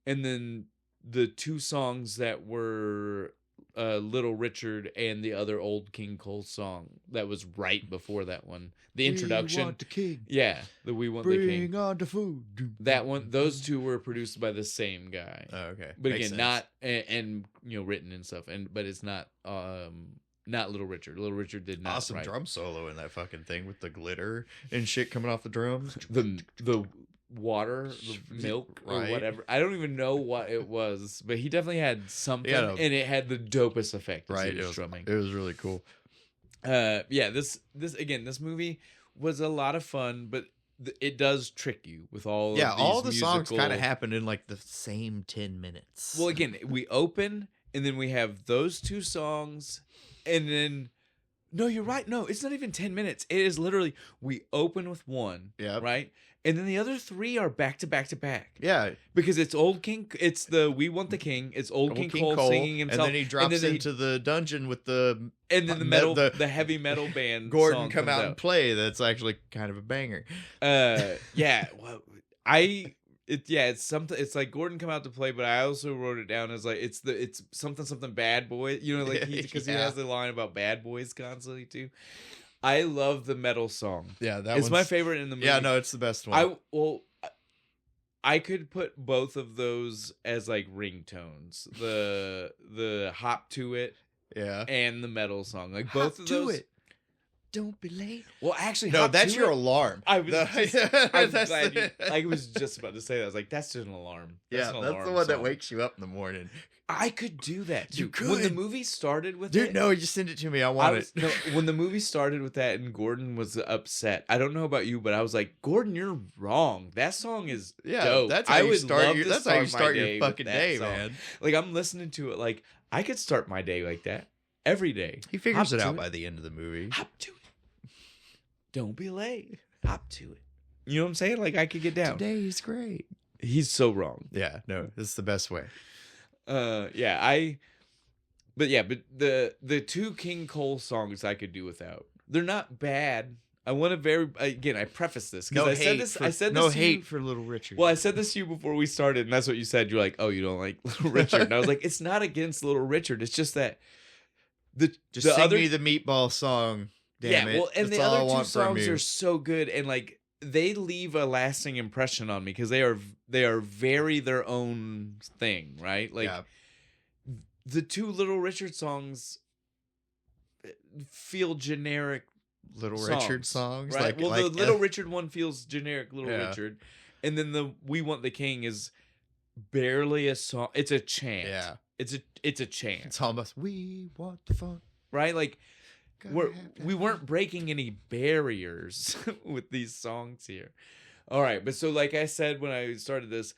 And then the 2 songs that were Little Richard and the other Old King Cole song that was right before that one. The introduction. We want the king. Yeah, the We Want the King. Bring on the food. That one, those 2 were produced by the same guy. Oh, okay. But again, not and written and stuff, but it's not Little Richard. Little Richard did not. Awesome drum solo in that fucking thing with the glitter and shit coming off the drums. The water, the milk, or whatever. I don't even know what it was, but he definitely had something, and it had the dopest effect. Right, it was drumming. It was really cool. This movie was a lot of fun, but it does trick you with all. Yeah, of these all the songs kind of happen in like the same 10 minutes. Well, again, we open, and then we have those 2 songs, and then. No, you're right. No, it's not even 10 minutes. It is literally, we open with 1, right? And then the other 3 are back to back to back. Yeah. Because it's it's the We Want the King. It's Old King Cole singing himself. And then he drops into the dungeon with the... And then the heavy metal band Gordon come out and play. That's actually kind of a banger. Yeah. Well, it's something. It's like Gordon come out to play, but I also wrote it down as like it's something bad boy. You know, like because he has the line about bad boys constantly too. I love the metal song. Yeah, it's my favorite in the movie. Yeah, no, it's the best one. I could put both of those as like ringtones. The hop to it, and the metal song. Like both of those. It. Don't be late. Well, actually, no, that's your alarm. I was just about to say that. I was like, that's just an alarm. That's the one that wakes you up in the morning. I could do that too. You could. When the movie started with it. Dude, no, you send it to me. I want it. No, when the movie started with that and Gordon was upset. I don't know about you, but I was like, Gordon, you're wrong. That song is dope. That's how you start your fucking day, man. Like, I'm listening to it like, I could start my day like that every day. He figures it out by the end of the movie. Hop to it. Don't be late. Hop to it. You know what I'm saying? Like, I could get down. Today's great. He's so wrong. Yeah, no, this is the best way. But the two King Cole songs I could do without. They're not bad. I want to I preface this because I said this hate for Little Richard. Well, I said this to you before we started, and that's what you said. You're like, oh, you don't like Little Richard, and I was like, it's not against Little Richard. It's just that sing me the meatball song. Damn it. Well, and that's the other two songs are so good, and like they leave a lasting impression on me because they are very their own thing, right? Like the two Little Richard songs feel generic. Richard songs, right? The Little Richard one feels generic, Richard, and then the We Want the King is barely a song. It's a chant. Yeah, it's a chant. It's almost We Want the Fun, right? Like we weren't breaking any barriers with these songs here. All right, but so like I said when I started this,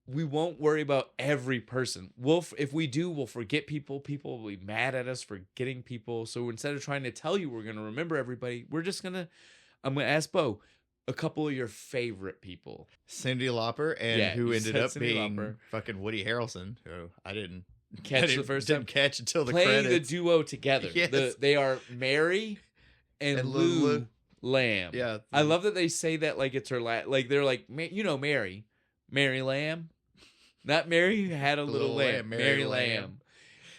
we won't worry about every person. If we do, we'll forget people. People will be mad at us for forgetting people. So instead of trying to tell you we're going to remember everybody, I'm going to ask Bo a couple of your favorite people. Cyndi Lauper, and who ended up being fucking Woody Harrelson, who I didn't catch the first time. Didn't catch until the playing credits. The duo together. Yes. They are Mary and Lou Lamb. Yeah. I love that they say that like it's her like they're like, Mary Lamb. Not Mary who had a little lamb. Mary Lamb.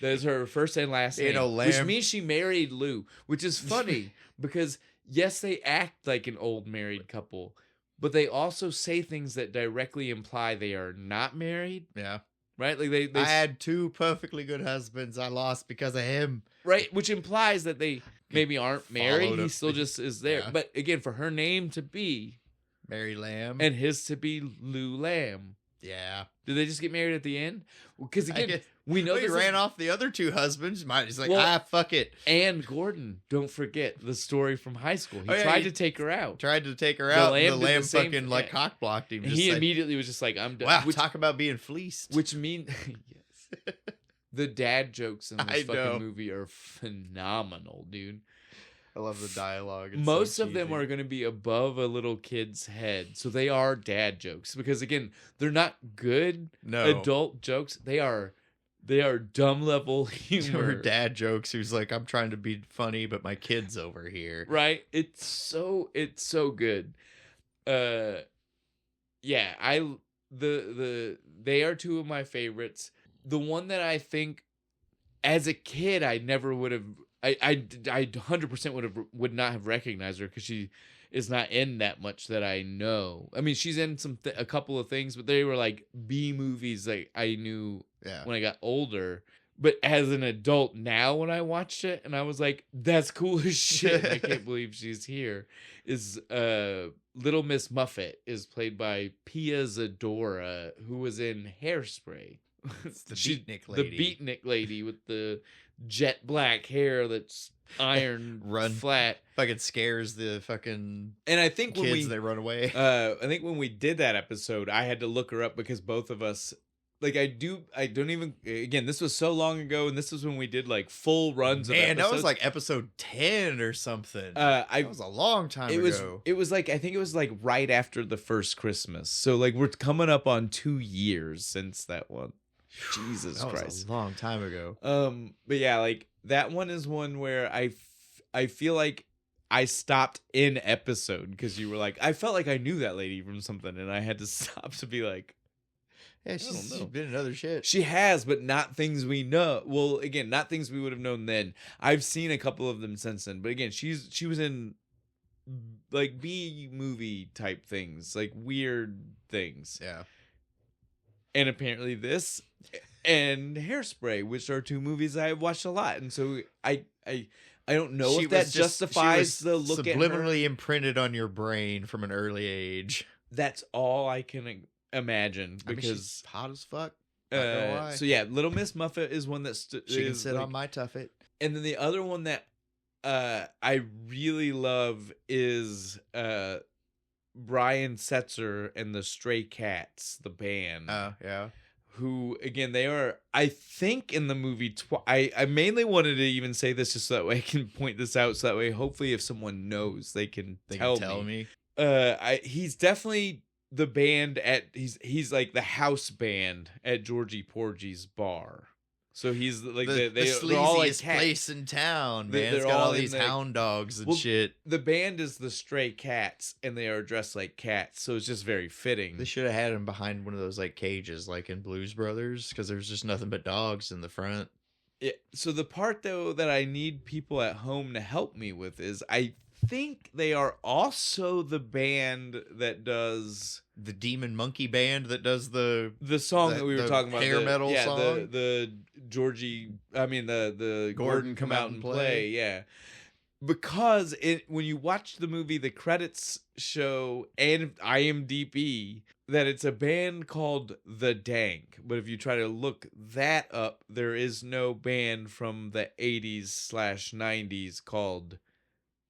That is her first and last name. Which means she married Lou. Which is funny because, yes, they act like an old married couple. But they also say things that directly imply they are not married. Yeah. Right? Like they I had two perfectly good husbands I lost because of him. Right? Which implies that they maybe aren't married. He still just is there. Yeah. But again, for her name to be Mary Lamb. And his to be Lou Lamb. Yeah. Did they just get married at the end? Because again, we know he ran off the other two husbands. He's like, fuck it. And Gordon, don't forget the story from high school. He tried to take her out. The lamb fucking like cock blocked him. He immediately was just like, I'm done. Wow, talk about being fleeced. Which means, yes. The dad jokes in this fucking movie are phenomenal, dude. I love the dialogue. It's Most of them are going to be above a little kid's head. So they are dad jokes. Because again, they're not good adult jokes. They are dumb level humor. Dad jokes who's like, I'm trying to be funny, but my kid's over here. Right? It's so good. They are two of my favorites. The one that I think as a kid I never would have I 100% would not have recognized her because she is not in that much that I know. I mean, she's in a couple of things, but they were like B movies like I knew when I got older. But as an adult now, when I watched it, and I was like, "That's cool as shit! I can't believe she's here." Is Little Miss Muffet is played by Pia Zadora, who was in Hairspray. It's the beatnik lady. The beatnik lady with the jet black hair that's iron flat. Fucking scares the fucking and I think kids they run away. I think when we did that episode, I had to look her up because both of us like I don't even again, this was so long ago and this was when we did like full runs of episodes. That was like episode 10 or something. That was a long time ago. It was like I think it was like right after the first Christmas. So like we're coming up on 2 years since that one. Jesus Christ. Was a long time ago. But yeah, like that one is one where I feel like I stopped in episode because you were like, I felt like I knew that lady from something and I had to stop to be like, yeah, she's been in other shit. She has, but not things we know. Well, again, not things we would have known then. I've seen a couple of them since then, but again, she was in like B movie type things, like weird things. Yeah. And apparently this and Hairspray, which are two movies I watched a lot. And so I don't know if that justifies the look at her. Subliminally imprinted on your brain from an early age. That's all I can imagine. Because she's hot as fuck. So yeah, Little Miss Muffet is one that she can sit on my tuffet. And then the other one that I really love is Brian Setzer and the Stray Cats, the band. Oh, yeah. Who, again, they are, I think in the movie, I mainly wanted to even say this just so that way I can point this out, so that way hopefully if someone knows, they can tell me. He's definitely the band he's like the house band at Georgie Porgy's bar. So he's like the they're all like cats. Place in town, man. They're it's got all these the, hound dogs and shit. The band is the Stray Cats, and they are dressed like cats, so it's just very fitting. They should have had him behind one of those like cages, like in Blues Brothers, because there's just nothing but dogs in the front. Yeah. So the part though that I need people at home to help me with is I think they are also the band that does the Demon Monkey Band that does the song that we were talking about, hair metal song. The Gordon Come Out and Play, yeah. Because when you watch the movie, the credits show and IMDb that it's a band called The Dank. But if you try to look that up, there is no band from the 80s/90s called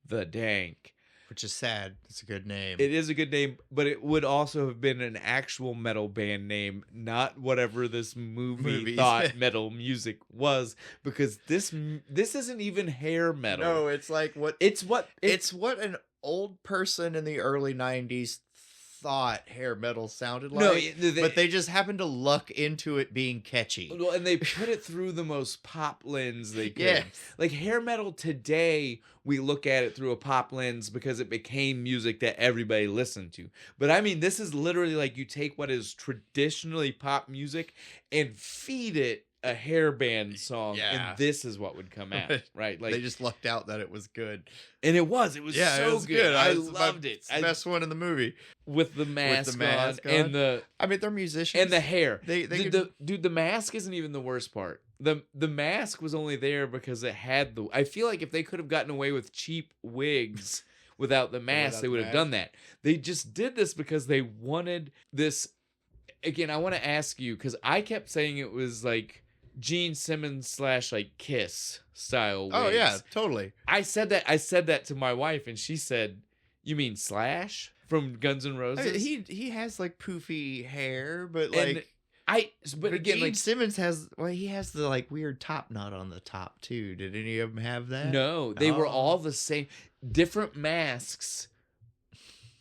The Dank. Which is sad. It's a good name. It is a good name, but it would also have been an actual metal band name, not whatever this movie thought metal music was, because this isn't even hair metal. No, it's like it's what an old person in the early 90s thought hair metal sounded like. No, but they just happened to luck into it being catchy. Well, and they put it through the most pop lens they could. Yeah. Like hair metal today, we look at it through a pop lens because it became music that everybody listened to. But I mean, this is literally like you take what is traditionally pop music and feed it a hair band song, and this is what would come out, right? Like they just lucked out that it was good, and it was so good. I loved it. It's the best one in the movie with the mask, on, and they're musicians and the hair. Dude, the mask isn't even the worst part. The mask was only there because it had the. I feel like if they could have gotten away with cheap wigs without the mask, they would have done that. They just did this because they wanted this. Again, I want to ask you because I kept saying it was like Gene Simmons / like Kiss style wigs. Oh yeah, totally. I said that to my wife, and she said, "You mean Slash from Guns N' Roses?" I mean, he has like poofy hair, but like but again, Gene like Simmons has he has the like weird top knot on the top too. Did any of them have that? No, they were all the same, different masks,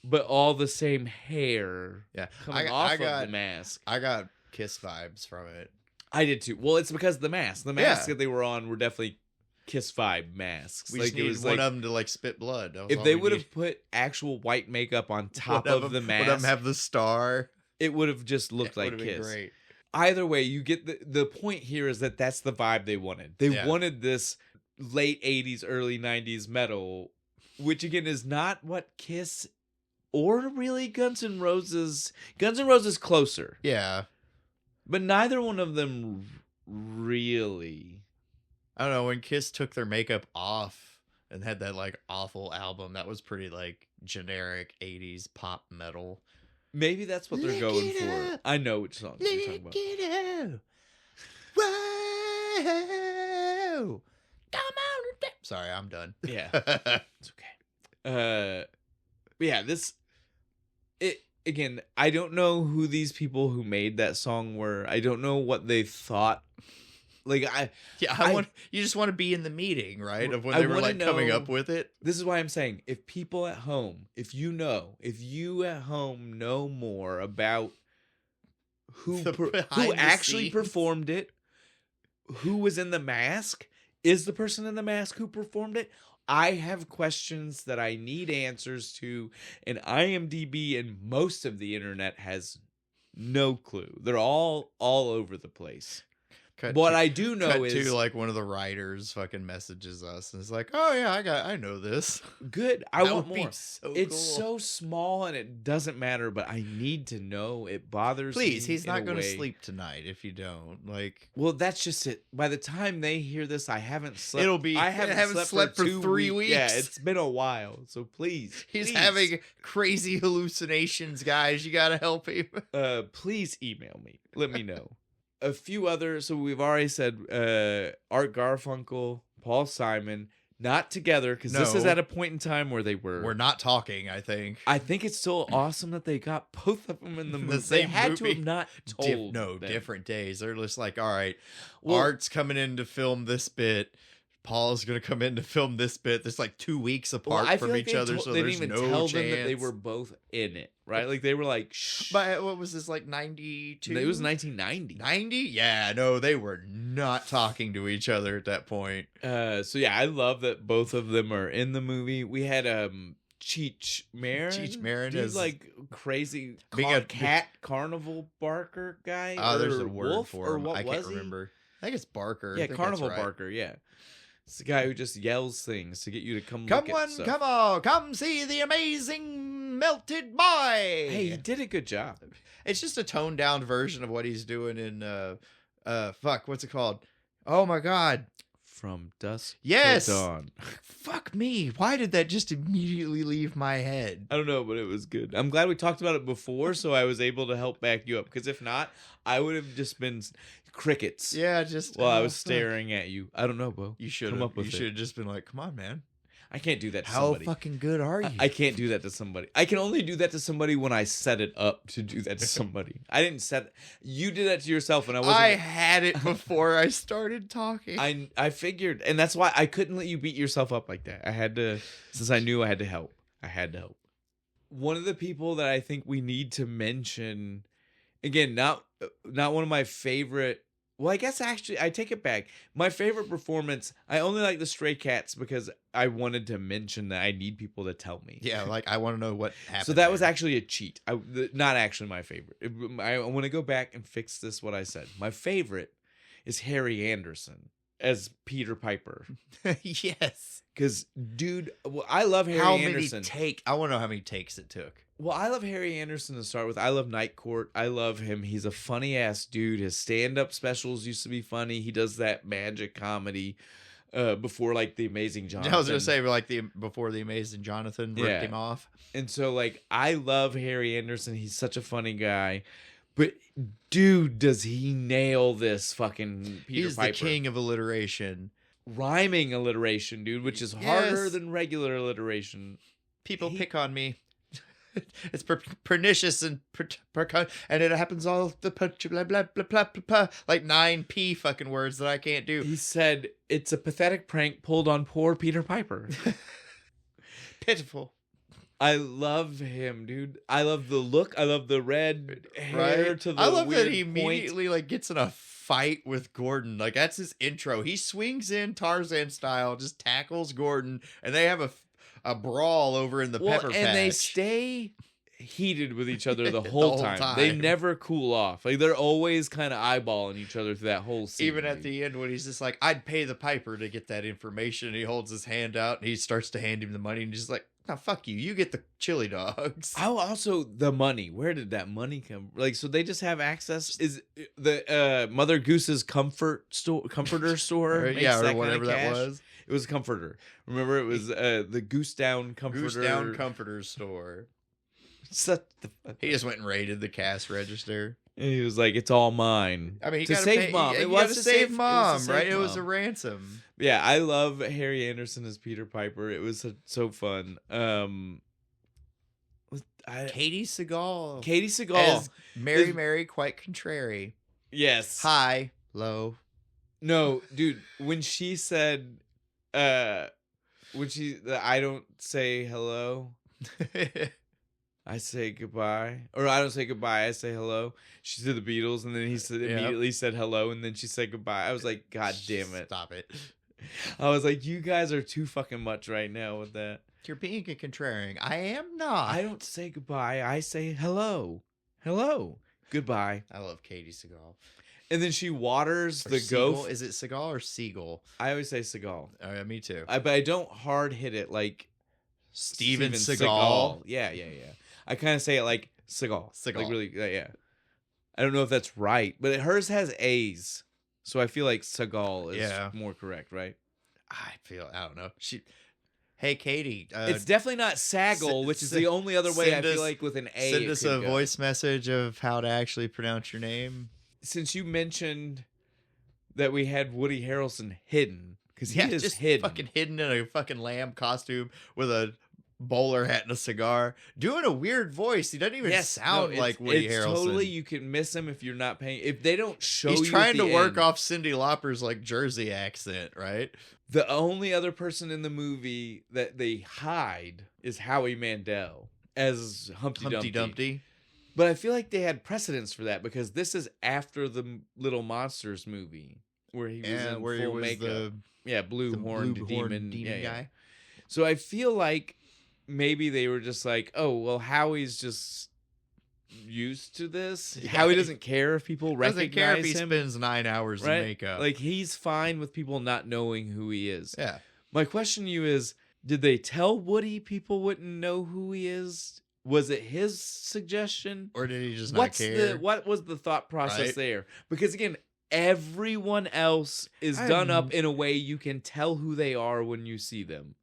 but all the same hair. Yeah, coming off of the mask. I got Kiss vibes from it. I did too. Well, it's because of the mask. The masks that they were on were definitely Kiss vibe masks. We just needed one of them to like spit blood. If they would have put actual white makeup on top of the mask, would them have the star? It would have just looked like Kiss. Been great. Either way, you get the point here is that that's the vibe they wanted. They wanted this late 80s, early 90s metal, which again is not what Kiss or really Guns N' Roses. Guns N' Roses closer. Yeah. But neither one of them really. I don't know, when Kiss took their makeup off and had that like awful album, that was pretty like generic 80s pop metal. Maybe that's what they're going for. I know which song you're talking about. Whoa! Come on. Sorry, I'm done. Yeah. It's okay. Yeah, again, I don't know who these people who made that song were. I don't know what they thought. Like you just want to be in the meeting, right? Of when they were like coming up with it. This is why I'm saying, if people at home, if you at home know more about who actually performed it, who was in the mask, is the person in the mask who performed it? I have questions that I need answers to, and IMDb and most of the internet has no clue. They're all over the place. I do know is like one of the writers fucking messages us and it's like, oh yeah, I know this. Good. I want more. It's so small and it doesn't matter, but I need to know. It bothers me. Please, he's not going to sleep tonight if you don't. Like, well, that's just it. By the time they hear this, I haven't slept. I haven't slept for 3 weeks. Yeah, it's been a while. So please, he's having crazy hallucinations, guys. You got to help him. Please email me. Let me know. A few others, so we've already said Art Garfunkel, Paul Simon, not together, because this is at a point in time where we're not talking, I think. I think it's still awesome that they got both of them in the movie. They had to have not told different days. They're just like, all right, Art's coming in to film this bit. Paul's gonna come in to film this bit. There's like 2 weeks apart from each other, so they there's didn't no even tell chance. them that they were both in it, right? Like they were like, shh. But what was this, like 92? It was 1990. 90? Yeah, no, they were not talking to each other at that point. So yeah, I love that both of them are in the movie. We had Cheech Marin. Cheech Marin dude, is like crazy being a cat carnival barker guy. Oh, there's a word wolf, for or him. what I was can't he? remember. I think it's Barker. Yeah, I think carnival that's right. barker. Yeah, it's the guy who just yells things to get you to come. Come look on, at stuff. come on, come see the amazing melted boy. Hey, he did a good job. It's just a toned down version of what he's doing in fuck, what's it called? Oh my god. From dusk Yes. to dawn. Fuck me. Why did that just immediately leave my head? I don't know, but it was good. I'm glad we talked about it before, so I was able to help back you up. Because if not, I would have just been crickets. Yeah, just while I was staring at you. I don't know, Bo. You should come have. up with You should have just been like, "Come on, man. I can't do that to How somebody. fucking good are you?" I can't do that to somebody. I can only do that to somebody when I set it up to do that to somebody. I didn't set. You did that to yourself, and I wasn't. I had it before I started talking. I figured, and that's why I couldn't let you beat yourself up like that. I had to, since I knew I had to help. I had to help. One of the people that I think we need to mention, again, not one of my favorite. Well, I guess actually, I take it back. My favorite performance, I only like the Stray Cats because I wanted to mention that I need people to tell me. Yeah, like I want to know what happened. So that was actually a cheat. Not actually my favorite. I want to go back and fix this, what I said. My favorite is Harry Anderson as Peter Piper. Yes. Because, dude, I love Harry Anderson. I want to know how many takes it took. Well, I love Harry Anderson to start with. I love Night Court. I love him. He's a funny ass dude. His stand-up specials used to be funny. He does that magic comedy before like The Amazing Jonathan. I was gonna say before The Amazing Jonathan ripped him off. And so like I love Harry Anderson. He's such a funny guy. But dude, does he nail this fucking Peter Piper? He's the king of alliteration. Rhyming alliteration, dude, which is harder than regular alliteration. People pick on me. It's pernicious and and it happens all the blah, blah, blah, blah, blah, like 9p fucking words that I can't do. He said it's a pathetic prank pulled on poor Peter Piper. Pitiful. I love him, dude. I love the look. I love the red hair to the I love weird that he immediately like gets in a fight with Gordon. Like that's his intro. He swings in Tarzan style, just tackles Gordon, and they have a brawl over in the pepper patch. And they stay heated with each other the whole time. They never cool off. Like they're always kind of eyeballing each other through that whole scene. Even at the end when he's just like, I'd pay the Piper to get that information. And he holds his hand out and he starts to hand him the money and he's like, no, fuck you. You get the chili dogs. Oh, also the money. Where did that money come? Like, so they just have access. Is the Mother Goose's comforter store? Yeah, or whatever that was. It was a comforter. Remember, it was the Goose Down comforter. Goose Down comforter store. He just went and raided the cash register. And he was like, "It's all mine." I mean, to save mom. It was to save mom, right? It was a ransom. Yeah, I love Harry Anderson as Peter Piper. It was so fun. Katie Seagal. Katie Seagal as Mary, quite contrary. Yes. High, low. No, dude. When she said, I don't say hello. I say goodbye, or I don't say goodbye. I say hello. She said the Beatles, and then he immediately said hello, and then she said goodbye. I was like, God damn it! Stop it! I was like, you guys are too fucking much right now with that. You're being a contrarian. I am not. I don't say goodbye. I say hello, goodbye. I love Katie Seagal. And then she waters the gopher. Is it Seagal or Seagal? I always say Seagal. Me too. But I don't hard hit it like Steven Seagal. Yeah. I kind of say it like Seagal. Like really, yeah. I don't know if that's right, but hers has A's, so I feel like Seagal is more correct, right? I don't know. Hey Katie, it's definitely not Sagal, which is the only other way I feel like with an A. Send us a voice message of how to actually pronounce your name. Since you mentioned that we had Woody Harrelson hidden, because he is just hidden, fucking hidden in a fucking lamb costume with a bowler hat and a cigar, doing a weird voice. He doesn't even sound like Woody Harrelson. Totally, you can miss him if you're not paying. If they don't show He's you, trying to work off Cyndi Lauper's like Jersey accent, right? The only other person in the movie that they hide is Howie Mandel as Humpty Dumpty. But I feel like they had precedence for that because this is after the Little Monsters movie where he was in full makeup. Blue horned demon guy. Yeah. So I feel like maybe they were just like, oh, well, Howie's just used to this. Yeah. Howie doesn't care if people recognize him. Doesn't care if he spends 9 hours in makeup. Like, he's fine with people not knowing who he is. Yeah. My question to you is, did they tell Woody people wouldn't know who he is? Was it his suggestion? Or did he just not care? What was the thought process there? Because, again, everyone else is done up in a way you can tell who they are when you see them.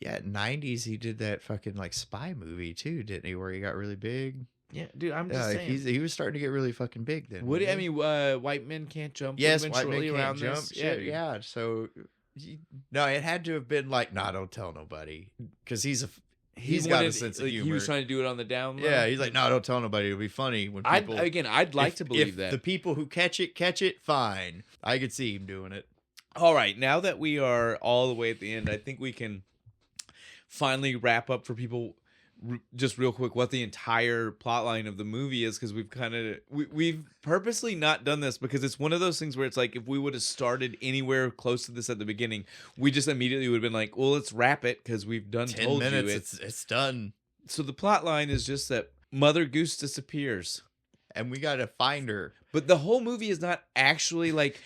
Yeah, 90s he did that fucking like spy movie too, didn't he? Where he got really big. Yeah, dude, I'm just saying. He was starting to get really fucking big then. Woody, I mean, White Men Can't Jump. Yes, White Men Can't Jump. Yeah. So, no, it had to have been like, nah, don't tell nobody, because he's got a sense of humor. He was trying to do it on the down low. Yeah, he's like, no, don't tell nobody. It'll be funny when people. I'd like to believe that the people who catch it, fine. I could see him doing it. All right, now that we are all the way at the end, I think we can finally wrap up for people just real quick what the entire plot line of the movie is, because we've purposely not done this because it's one of those things where it's like if we would have started anywhere close to this at the beginning, we just immediately would have been like, well, let's wrap it because we've done 10 minutes. It's done. So the plot line is just that Mother Goose disappears and we gotta find her. But the whole movie is not actually like,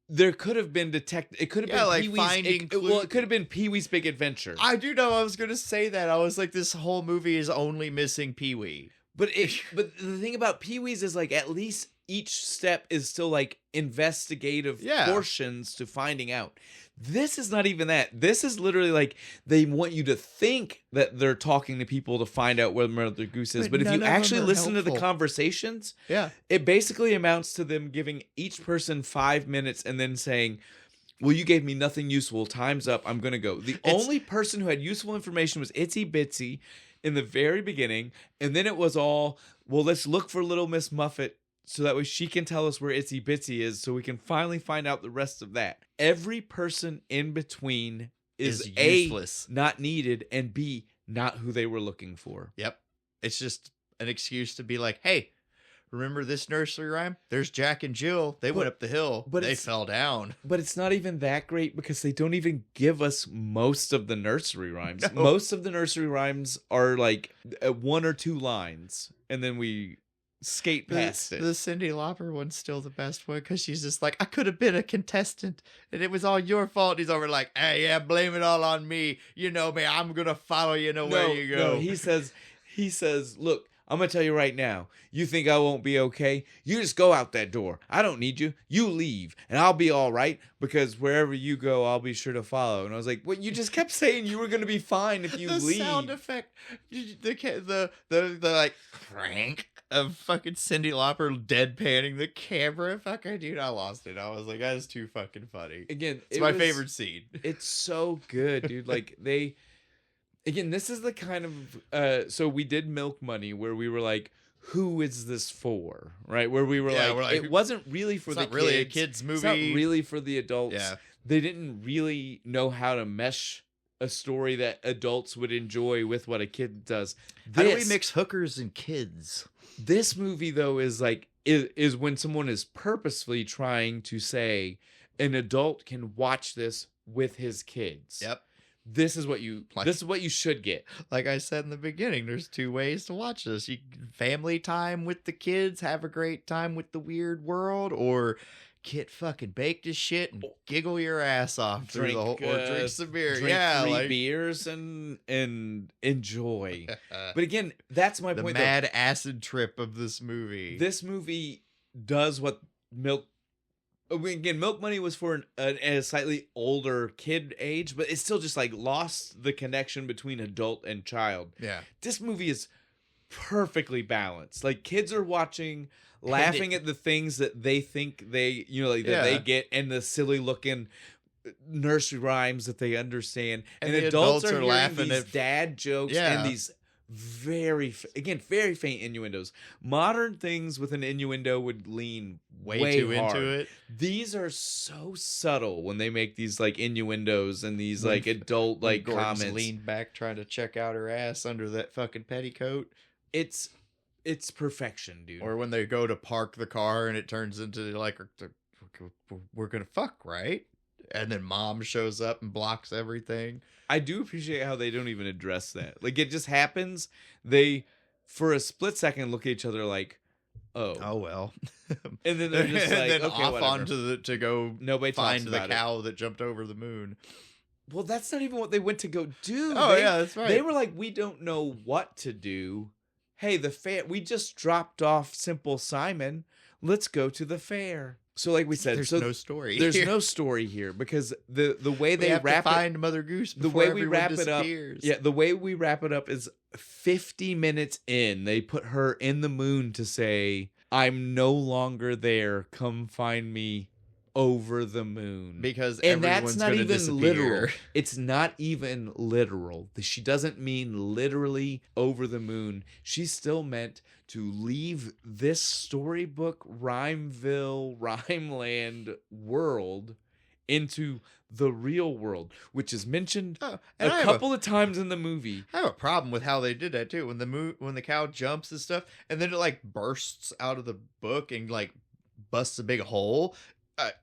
there could have been it could have been like Pee-wee's, it could have been Pee-wee's Big Adventure. I do know. I was going to say that. I was like, this whole movie is only missing Pee-wee. But the thing about Pee-wee's is like at least each step is still like investigative portions to finding out. This is not even that. This is literally like they want you to think that they're talking to people to find out where Mother Goose is. But if you actually listen to the conversations, it basically amounts to them giving each person 5 minutes and then saying, well, you gave me nothing useful. Time's up. I'm going to go. The only person who had useful information was Itsy Bitsy in the very beginning. And then it was all, well, let's look for Little Miss Muffet so that way she can tell us where Itsy Bitsy is so we can finally find out the rest of that. Every person in between is useless. A, not needed, and B, not who they were looking for. Yep. It's just an excuse to be like, hey, remember this nursery rhyme? There's Jack and Jill. They went up the hill, but they fell down. But it's not even that great because they don't even give us most of the nursery rhymes. No. Most of the nursery rhymes are like 1 or 2 lines, and then we skate past it. The Cyndi Lauper one's still the best one because she's just like, I could have been a contestant and it was all your fault. He's over like, hey, yeah, blame it all on me. You know me, I'm gonna follow you where you go. No, he says, look, I'm gonna tell you right now, you think I won't be okay? You just go out that door. I don't need you. You leave and I'll be all right because wherever you go, I'll be sure to follow. And I was like, well, you just kept saying you were gonna be fine if you leave. The sound effect, the like crank of fucking Cyndi Lauper deadpanning the camera. Fucking dude, I lost it. I was like, that is too fucking funny. Again, it's my favorite scene. It's so good, dude. Like again, this is the kind of so we did Milk Money where we were like, who is this for? Right? Where we were like it wasn't really for the kids. It's not really a kids movie. It's not really for the adults. Yeah. They didn't really know how to mesh a story that adults would enjoy with what a kid does. How do we mix hookers and kids? This movie though is like is when someone is purposefully trying to say an adult can watch this with his kids. Yep. This is what you should get. Like I said in the beginning, there's 2 ways to watch this. You family time with the kids, have a great time with the weird world, or get fucking baked as shit and giggle your ass off through the whole, or drink some beer. Drink 3 beers and enjoy. But again, that's my point. The mad acid trip of this movie. This movie does what Milk Money was for a slightly older kid age, but it still just like lost the connection between adult and child. Yeah. This movie is perfectly balanced. Like kids are watching, laughing at the things that they think they, that they get, and the silly looking nursery rhymes that they understand, and the adults are hearing laughing these at dad jokes and these very faint innuendos. Modern things with an innuendo would lean way too hard into it. These are so subtle when they make these like innuendos and these like adult like Gordon's comments. Leaned back trying to check out her ass under that fucking petticoat. It's perfection, dude. Or when they go to park the car and it turns into like, we're gonna fuck, right? And then mom shows up and blocks everything. I do appreciate how they don't even address that. Like, it just happens. They, for a split second, look at each other like, oh well. And then they're just like, and then okay, off whatever. onto to go Nobody find talks the about cow that jumped over the moon. Well, that's not even what they went to go do. Yeah, that's right. They were like, we don't know what to do. Hey, the fair. We just dropped off Simple Simon. Let's go to the fair. So, like we said, there's no story. There's no story here because the way they wrap to find Mother Goose. The way we wrap disappears. it up, the way we wrap it up is 50 minutes in. They put her in the moon to say, "I'm no longer there. Come find me over the moon." Because and everyone's that's not even disappear. literal. It's not even literal. She doesn't mean literally over the moon. She still meant to leave this storybook Rhymeland world into the real world, which is mentioned a couple of times in the movie. I have a problem with how they did that too. When the cow jumps and stuff, and then it like bursts out of the book and like busts a big hole.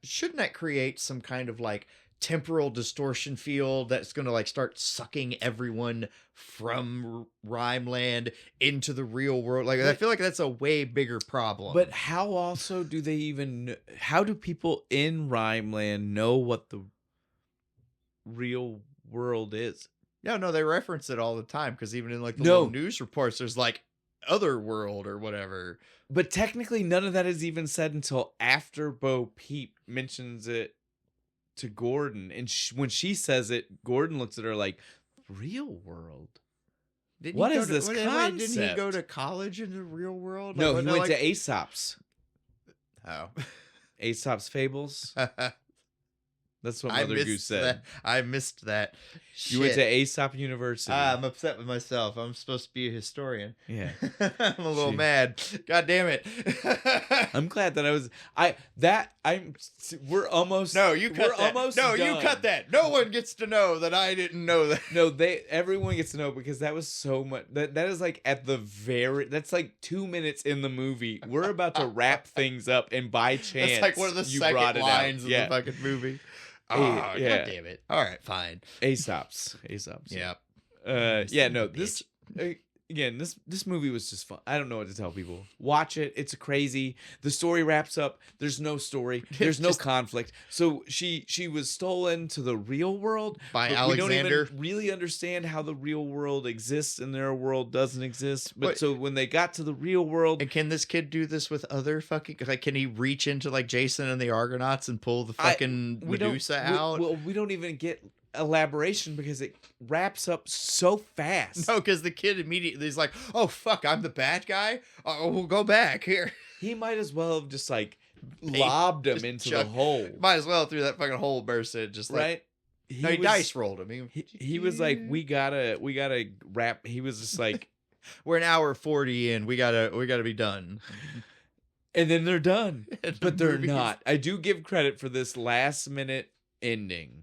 Shouldn't that create some kind of like temporal distortion field that's going to like start sucking everyone from Rhymeland into the real world? Like, I feel like that's a way bigger problem. But how also do they even? How do people in Rhymeland know what the real world is? No, they reference it all the time because even in like the little news reports, there's like other world or whatever. But technically, none of that is even said until after Bo Peep mentions it to Gordon. And when she says it, Gordon looks at her like, real world? What is this concept? Didn't he go to college in the real world? No, he went to Aesop's. Oh. Aesop's Fables? That's what Mother Goose said. I missed that. You went to Aesop University. I'm upset with myself. I'm supposed to be a historian. Yeah. I'm a little mad. God damn it. I'm glad that we're almost. No, you cut that. Almost no, done. You cut that. No one gets to know that I didn't know that. No, everyone gets to know because that was so much. That is like at the that's like 2 minutes in the movie. We're about to wrap things up, and by chance, that's like one of the second lines of the fucking movie. Oh, yeah. God damn it. All right, fine. Aesop's. Yeah. This movie was just fun. I don't know what to tell people. Watch it. It's crazy. The story wraps up. There's no story. There's no conflict. So she was stolen to the real world by Alexander. We don't even really understand how the real world exists and their world doesn't exist. But so when they got to the real world, and can this kid do this with other fucking? Like, can he reach into like Jason and the Argonauts and pull the fucking Medusa out? We don't even get elaboration because it wraps up so fast. No, because the kid immediately is like, "Oh fuck, I'm the bad guy. Oh, we'll go back here." He might as well have just like lobbed him into the hole. Might as well through that fucking hole burst it. Just right. He dice rolled him. He was like, we gotta wrap. He was just like, we're an hour 40 in. We gotta be done. And then they're done, but they're not. I do give credit for this last minute ending.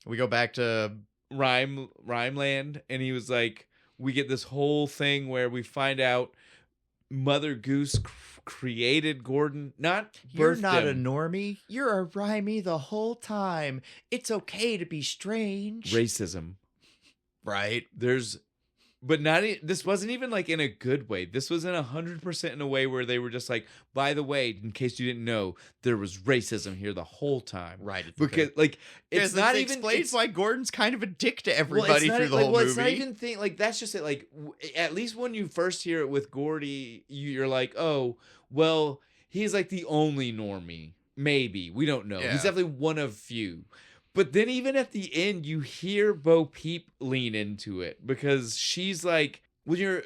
We go back to Rhymeland, and he was like, we get this whole thing where we find out Mother Goose created Gordon, You're not a normie. You're a rhymey the whole time. It's okay to be strange. Racism. Right. But this wasn't even like in a good way. This was in 100% in a way where they were just like, by the way, in case you didn't know, there was racism here the whole time. Right. Because like it's not even explains why Gordon's kind of a dick to everybody through the whole movie. It's not even like that's just it. Like at least when you first hear it with Gordy, you're like, oh, well, he's like the only normie. Maybe. We don't know. Yeah. He's definitely one of few. But then even at the end, you hear Bo Peep lean into it because she's like, when you're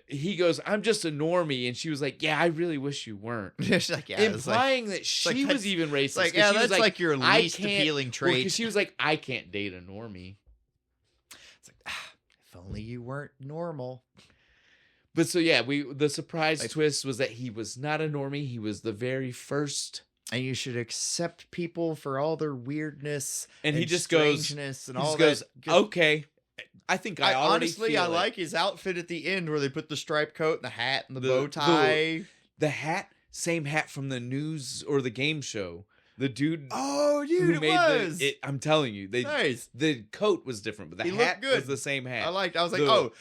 he goes, I'm just a normie, and she was like, yeah, I really wish you weren't. She's like, yeah, implying that she was even racist. It's like, yeah, that's like your least appealing trait. Because she was like, I can't date a normie. It's like, if only you weren't normal. But so yeah, the surprise twist was that he was not a normie. He was the very first. And you should accept people for all their weirdness and he just goes, and all that. Okay. I think I honestly like his outfit at the end where they put the striped coat and the hat and the bow tie. The hat, same hat from the news or the game show. The dude. Oh, dude, it was. I'm telling you, nice. The coat was different, but the hat was the same hat. I was like, oh.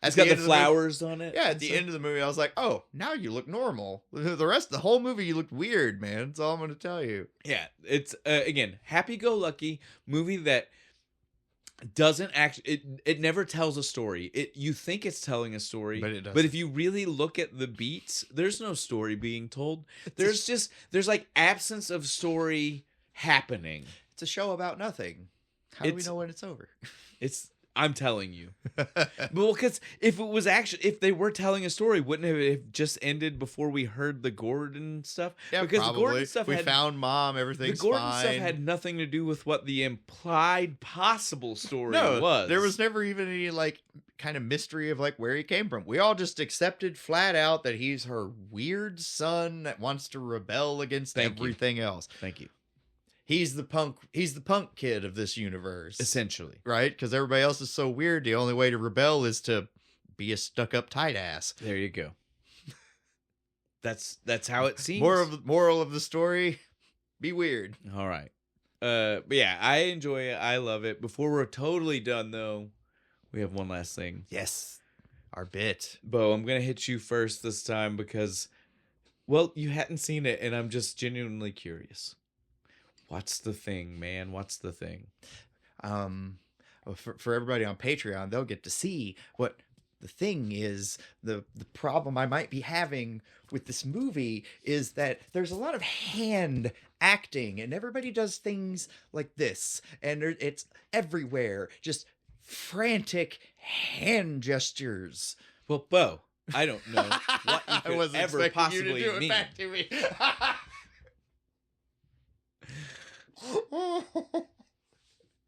It's got the flowers on it. Yeah, at the end of the movie, I was like, oh, now you look normal. The rest of the whole movie, you looked weird, man. That's all I'm going to tell you. Yeah, it's, again, happy-go-lucky movie that doesn't actually... It never tells a story. You think it's telling a story, but it doesn't. But if you really look at the beats, there's no story being told. There's like absence of story happening. It's a show about nothing. How do we know when it's over? I'm telling you. Well, because if they were telling a story, wouldn't it have just ended before we heard the Gordon stuff? Yeah, because probably. The Gordon stuff found mom, everything's fine. The Gordon stuff had nothing to do with what the implied possible story was. There was never even any like kind of mystery of like where he came from. We all just accepted flat out that he's her weird son that wants to rebel against everything else. Thank you. He's the punk kid of this universe. Essentially. Right? Because everybody else is so weird. The only way to rebel is to be a stuck-up tight ass. There you go. That's how it seems. Moral of the story, be weird. All right. But yeah, I enjoy it. I love it. Before we're totally done, though, we have one last thing. Yes. Our bit. Bo, I'm going to hit you first this time because, well, you hadn't seen it, and I'm just genuinely curious. What's the thing, man? What's the thing? For everybody on Patreon, they'll get to see what the thing is. The problem I might be having with this movie is that there's a lot of hand acting, and everybody does things like this, and it's everywhere, just frantic hand gestures. Well, Bo, I don't know what you could ever possibly you to do mean. It back to me.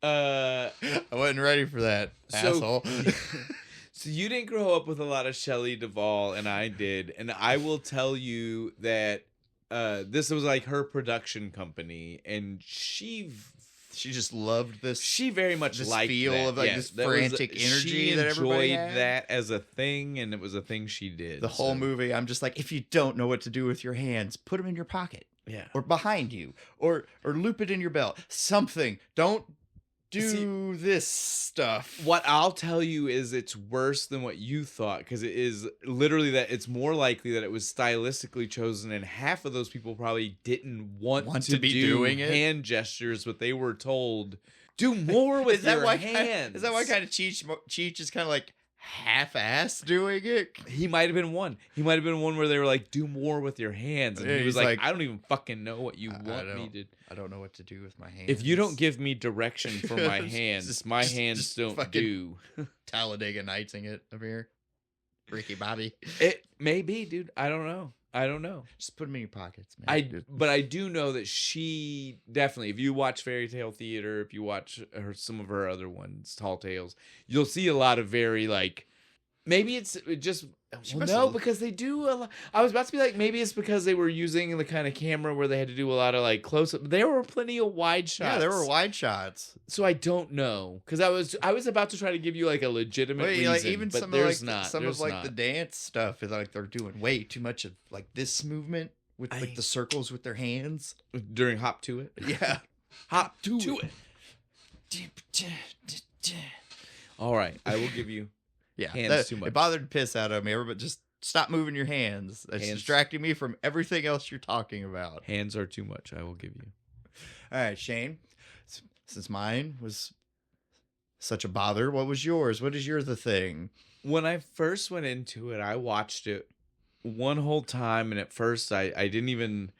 I wasn't ready for that, asshole. So you didn't grow up with a lot of Shelley Duvall, and I did, and I will tell you that this was like her production company, and she just loved this. She very much liked feel that. of like this frantic energy that everybody had. She enjoyed that as a thing, and it was a thing she did. The whole movie, I'm just like, if you don't know what to do with your hands, put them in your pocket. Yeah. Or behind you. Or loop it in your belt. Something. Don't do this stuff. What I'll tell you is it's worse than what you thought, because it is literally that it's more likely that it was stylistically chosen, and half of those people probably didn't want to be doing hand gestures, but they were told, do more with your hands. Is that why kind of Cheech is kind of like half-ass doing it? He might have been one. He might have been one where they were like, do more with your hands. And he was like, I don't even fucking know what you want me to. I don't know what to do with my hands. If you don't give me direction for my hands, my hands don't do. Talladega Nightsing it over here. Ricky Bobby. It may be, dude. I don't know. Just put them in your pockets, man. But I do know that she definitely, if you watch Fairy Tale Theater, if you watch some of her other ones, Tall Tales, you'll see a lot of very like, maybe it's just, because they do a lot. I was about to be like, maybe it's because they were using the kind of camera where they had to do a lot of like close up. There were plenty of wide shots. Yeah, there were wide shots. So I don't know, because I was about to try to give you like a legitimate reason, like, even but some there's of like, not. Some of like the dance stuff is like they're doing way too much of like this movement with like the circles with their hands during Hop to It. Yeah, Hop to it. All right, I will give you. Yeah, hands too much. It bothered the piss out of me. Everybody just stop moving your hands. It's distracting me from everything else you're talking about. Hands are too much. I will give you. All right, Shane. Since mine was such a bother, what was yours? What is the thing? When I first went into it, I watched it one whole time, and at first I didn't even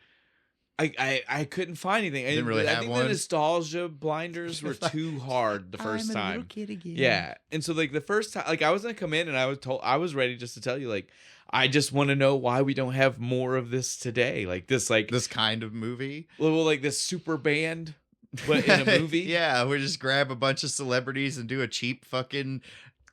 I couldn't find anything. Didn't really have think one. the nostalgia blinders were too hard the first time. I'm a little kid again. Yeah, and so like the first time, like I was gonna come in and I was ready just to tell you like I just want to know why we don't have more of this today, like this kind of movie, like this super band, but in a movie. Yeah, we just grab a bunch of celebrities and do a cheap fucking.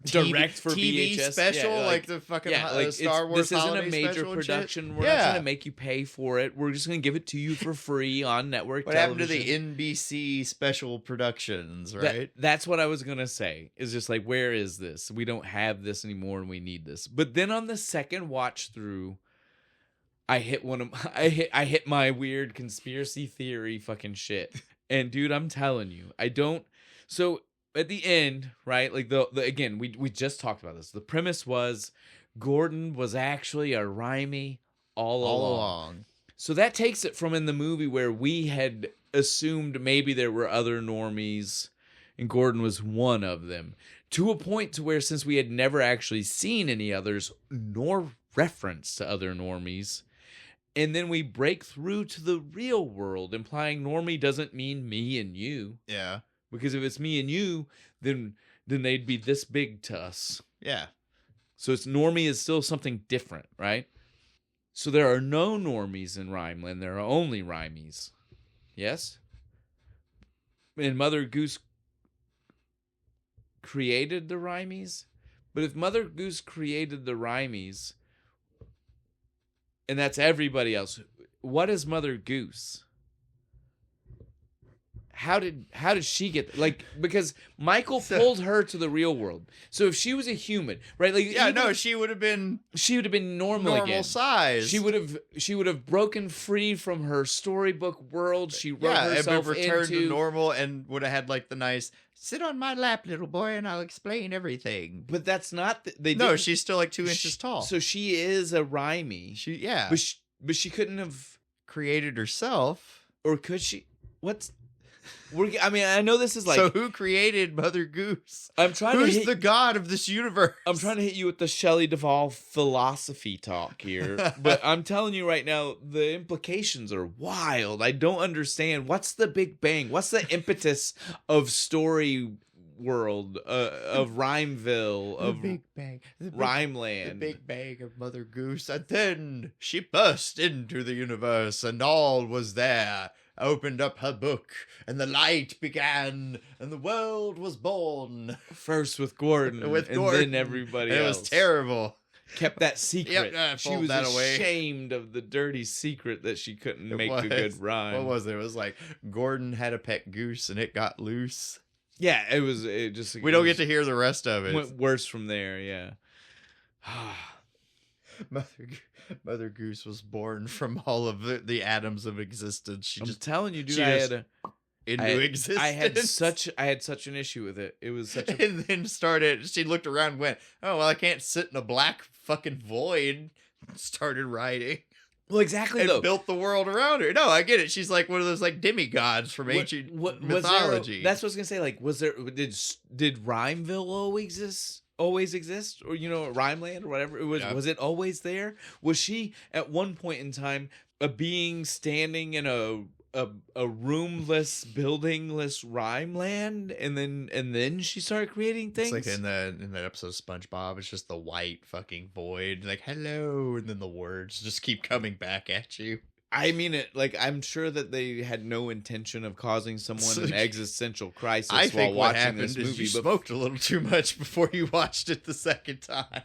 Direct for TV VHS special, like the fucking Star Wars. This isn't a major production. We're not going to make you pay for it. We're just going to give it to you for free on network television. What happened to the NBC special productions, right? That's what I was going to say. Is just like, where is this? We don't have this anymore and we need this. But then on the second watch through, I hit I hit my weird conspiracy theory fucking shit. And dude, I'm telling you, so at the end, right? Like again, we just talked about this. The premise was Gordon was actually a Rhymy all along. So that takes it from in the movie where we had assumed maybe there were other normies and Gordon was one of them, to a point to where since we had never actually seen any others nor reference to other normies, and then we break through to the real world, implying normie doesn't mean me and you. Yeah. Because if it's me and you, then they'd be this big to us. Yeah. So it's normie is still something different, right? So there are no normies in Rhymeland. There are only Rhymies. Yes? And Mother Goose created the Rhymies? But if Mother Goose created the Rhymies, and that's everybody else, what is Mother Goose? How did she get because Michael pulled her to the real world. So if she was a human, right? Like she would have been normal again. Size. She would have broken free from her storybook world. She wrote herself and returned to normal and would have had like the nice sit on my lap, little boy, and I'll explain everything. But that's not she's still like 2 inches tall. So she is a Rhymy. But she couldn't have created herself, or could she? I know this is like... So who created Mother Goose? Who's the god of this universe? I'm trying to hit you with the Shelley Duvall philosophy talk here. But I'm telling you right now, the implications are wild. I don't understand. What's the Big Bang? What's the impetus of story world, of Rhymeville, of Big Bang, Rhymeland? The Big Bang of Mother Goose. And then she burst into the universe and all was there. Opened up her book, and the light began, and the world was born. First with Gordon, and then everybody else. It was terrible. Kept that secret. Yep, she was ashamed of the dirty secret that she couldn't make a good rhyme. What was it? It was like Gordon had a pet goose, and it got loose. Yeah, it just... We don't get to hear the rest of it. Went worse from there, yeah. Mother Goose was born from all of the atoms of existence. I'm telling you, dude, existence. I had such an issue with it. It was such a... And then she looked around and went, oh, well, I can't sit in a black fucking void. Started writing. Well, exactly, and built the world around her. No, I get it. She's like one of those like demigods from ancient mythology. That's what I was gonna say. Like, did Rhymeville always exist, or Rhymeland or whatever it was? Yeah. Was it always there? Was she at one point in time a being standing in a roomless, buildingless Rhymeland, and then she started creating things? It's like in that episode of SpongeBob, it's just the white fucking void, like hello, and then the words just keep coming back at you. I mean it. Like, I'm sure that they had no intention of causing someone an existential crisis while watching this movie. You smoked a little too much before you watched it the second time.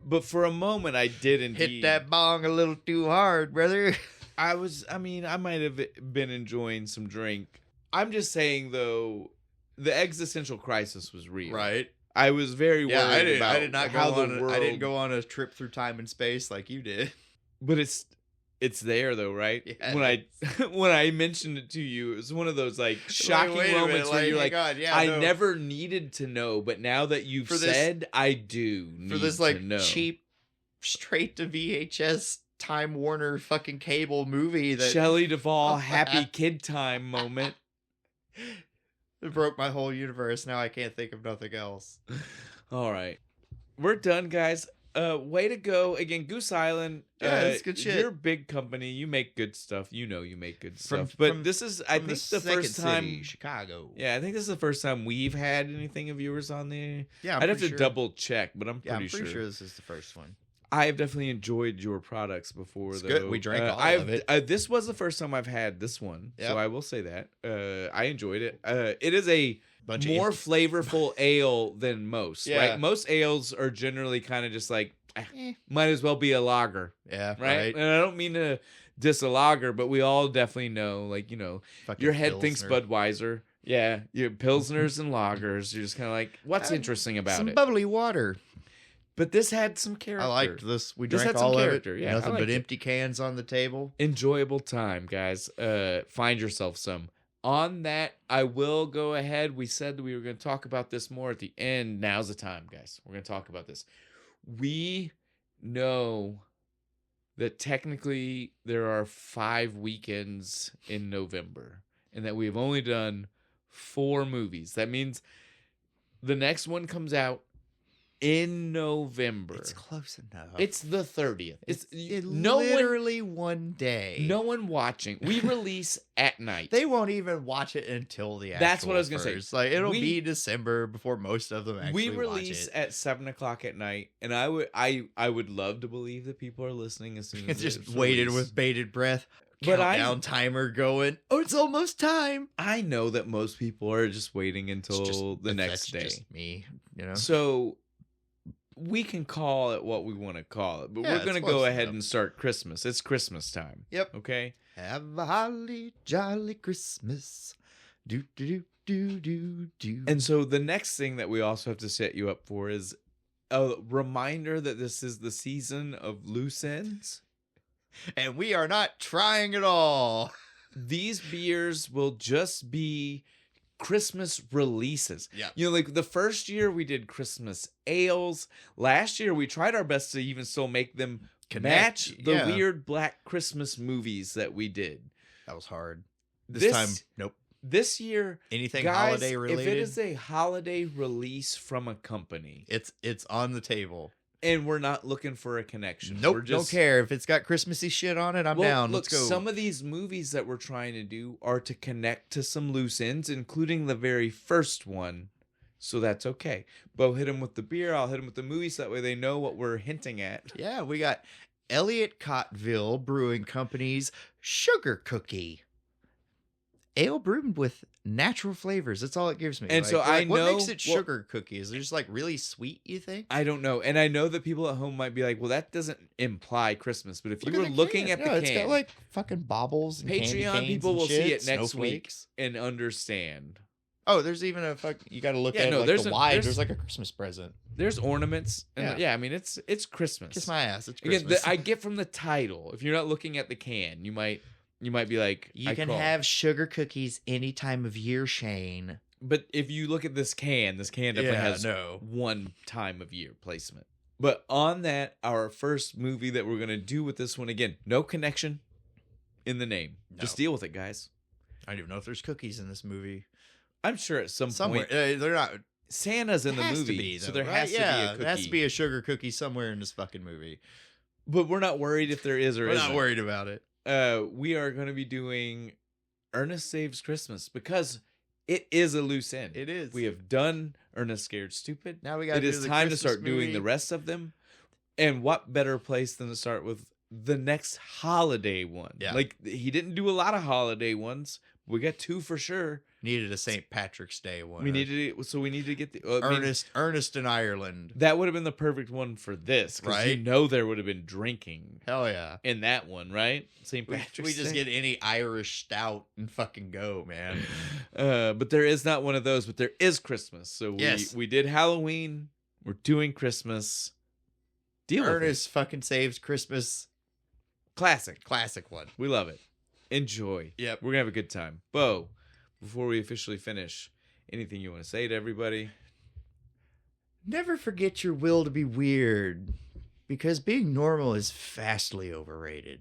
But for a moment, I did indeed hit that bong a little too hard, brother. I might have been enjoying some drink. I'm just saying, though, the existential crisis was real. Right. I was very worried about I didn't go on a trip through time and space like you did. But it's there though, right? Yeah. When I mentioned it to you, it was one of those like shocking moments where you're like, I never needed to know, but now that you've said, I do need for this like to know. Cheap, straight to VHS Time Warner fucking cable movie that Shelley Duvall happy kid time moment. It broke my whole universe. Now I can't think of nothing else. All right, we're done, guys. way to go again, Goose Island. Yeah, that's good shit. You're a big company. You make good stuff. You make good stuff. But this is, I think, the first time Chicago. Yeah, I think this is the first time we've had anything of yours on there. Yeah, I'd have to double check, but I'm pretty sure. This is the first one. I have definitely enjoyed your products before, though. Good. We drank all of it. This was the first time I've had this one, so I will say that I enjoyed it. It is a more flavorful ale than most. Yeah. Right? Most ales are generally kind of just like, might as well be a lager. Yeah, right. And I don't mean to diss a lager, but we all definitely know, like, fucking your head thinks Budweiser. Yeah, your pilsners and lagers. You're just kind of like, what's interesting about some it? Bubbly water. But this had some character. I liked this. We drank all of it. Yeah, nothing but empty cans on the table. Enjoyable time, guys. Find yourself some. On that, I will go ahead. We said that we were going to talk about this more at the end. Now's the time, guys. We're going to talk about this. We know that technically there are 5 weekends in November and that we've only done 4 movies. That means the next one comes out in November. It's close enough. It's the 30th. It's literally one day. No one watching. We release at night. They won't even watch it until the actual That's what I was going to say. Like, it'll be December before most of them actually watch it. We release at 7:00 at night, and I would love to believe that people are listening as soon as just waited with bated breath. Countdown timer going. Oh, it's almost time. I know that most people are just waiting until the next day. Just me, So we can call it what we want to call it, but we're going to go ahead and start Christmas. It's Christmas time. Yep. Okay. Have a holly jolly Christmas. Do do do do do. And so the next thing that we also have to set you up for is a reminder that this is the season of loose ends. And we are not trying at all. These beers will just be Christmas releases. Yeah. Like the first year we did Christmas ales. Last year we tried our best to even still make them match the weird Black Christmas movies that we did. That was hard. This time, nope. This year, anything guys, holiday related. If it is a holiday release from a company, it's on the table. And we're not looking for a connection. Nope, don't care. If it's got Christmassy shit on it, I'm down. Let's go. Some of these movies that we're trying to do are to connect to some loose ends, including the very first one. So that's okay. Bo hit him with the beer. I'll hit him with the movie so that way they know what we're hinting at. Yeah, we got Elliott Cottville Brewing Company's Sugar Cookie. Ale brewed with natural flavors. That's all it gives me. And so I know what makes it sugar cookie. Is it just like really sweet, you think? I don't know. And I know that people at home might be like, well, that doesn't imply Christmas. But if you were looking at the can, it's got like fucking baubles and Patreon people will see it next week and understand. Oh, there's even you got to look at the wide. There's like a Christmas present. There's ornaments. And I mean, it's Christmas. Kiss my ass. It's Christmas. Again, I get from the title. If you're not looking at the can, you might be like, you can have sugar cookies any time of year, Shane. But if you look at this can definitely has one time of year placement. But on that, our first movie that we're going to do with this one, again, no connection in the name. No. Just deal with it, guys. I don't even know if there's cookies in this movie. I'm sure at somewhere. They're not. Santa's in the movie, so there has to be a cookie. There has to be a sugar cookie somewhere in this fucking movie. But we're not worried if there is or isn't. We're not worried about it. We are going to be doing Ernest Saves Christmas because it is a loose end. It is. We have done Ernest Scared Stupid. Now we got. It is time to start doing the rest of them. And what better place than to start with the next holiday one? Yeah. Like he didn't do a lot of holiday ones. We got 2 for sure. Needed a St. Patrick's Day one. We needed it, so we need to get the Ernest in Ireland. That would have been the perfect one for this, right? There would have been drinking. Hell yeah, in that one, right? St. Patrick's. We just get any Irish stout and fucking go, man. But there is not one of those. But there is Christmas. So we did Halloween. We're doing Christmas. Ernest fucking Saves Christmas. Classic one. We love it. Enjoy. Yep. We're gonna have a good time. Bo, before we officially finish, anything you want to say to everybody? Never forget your will to be weird, because being normal is vastly overrated.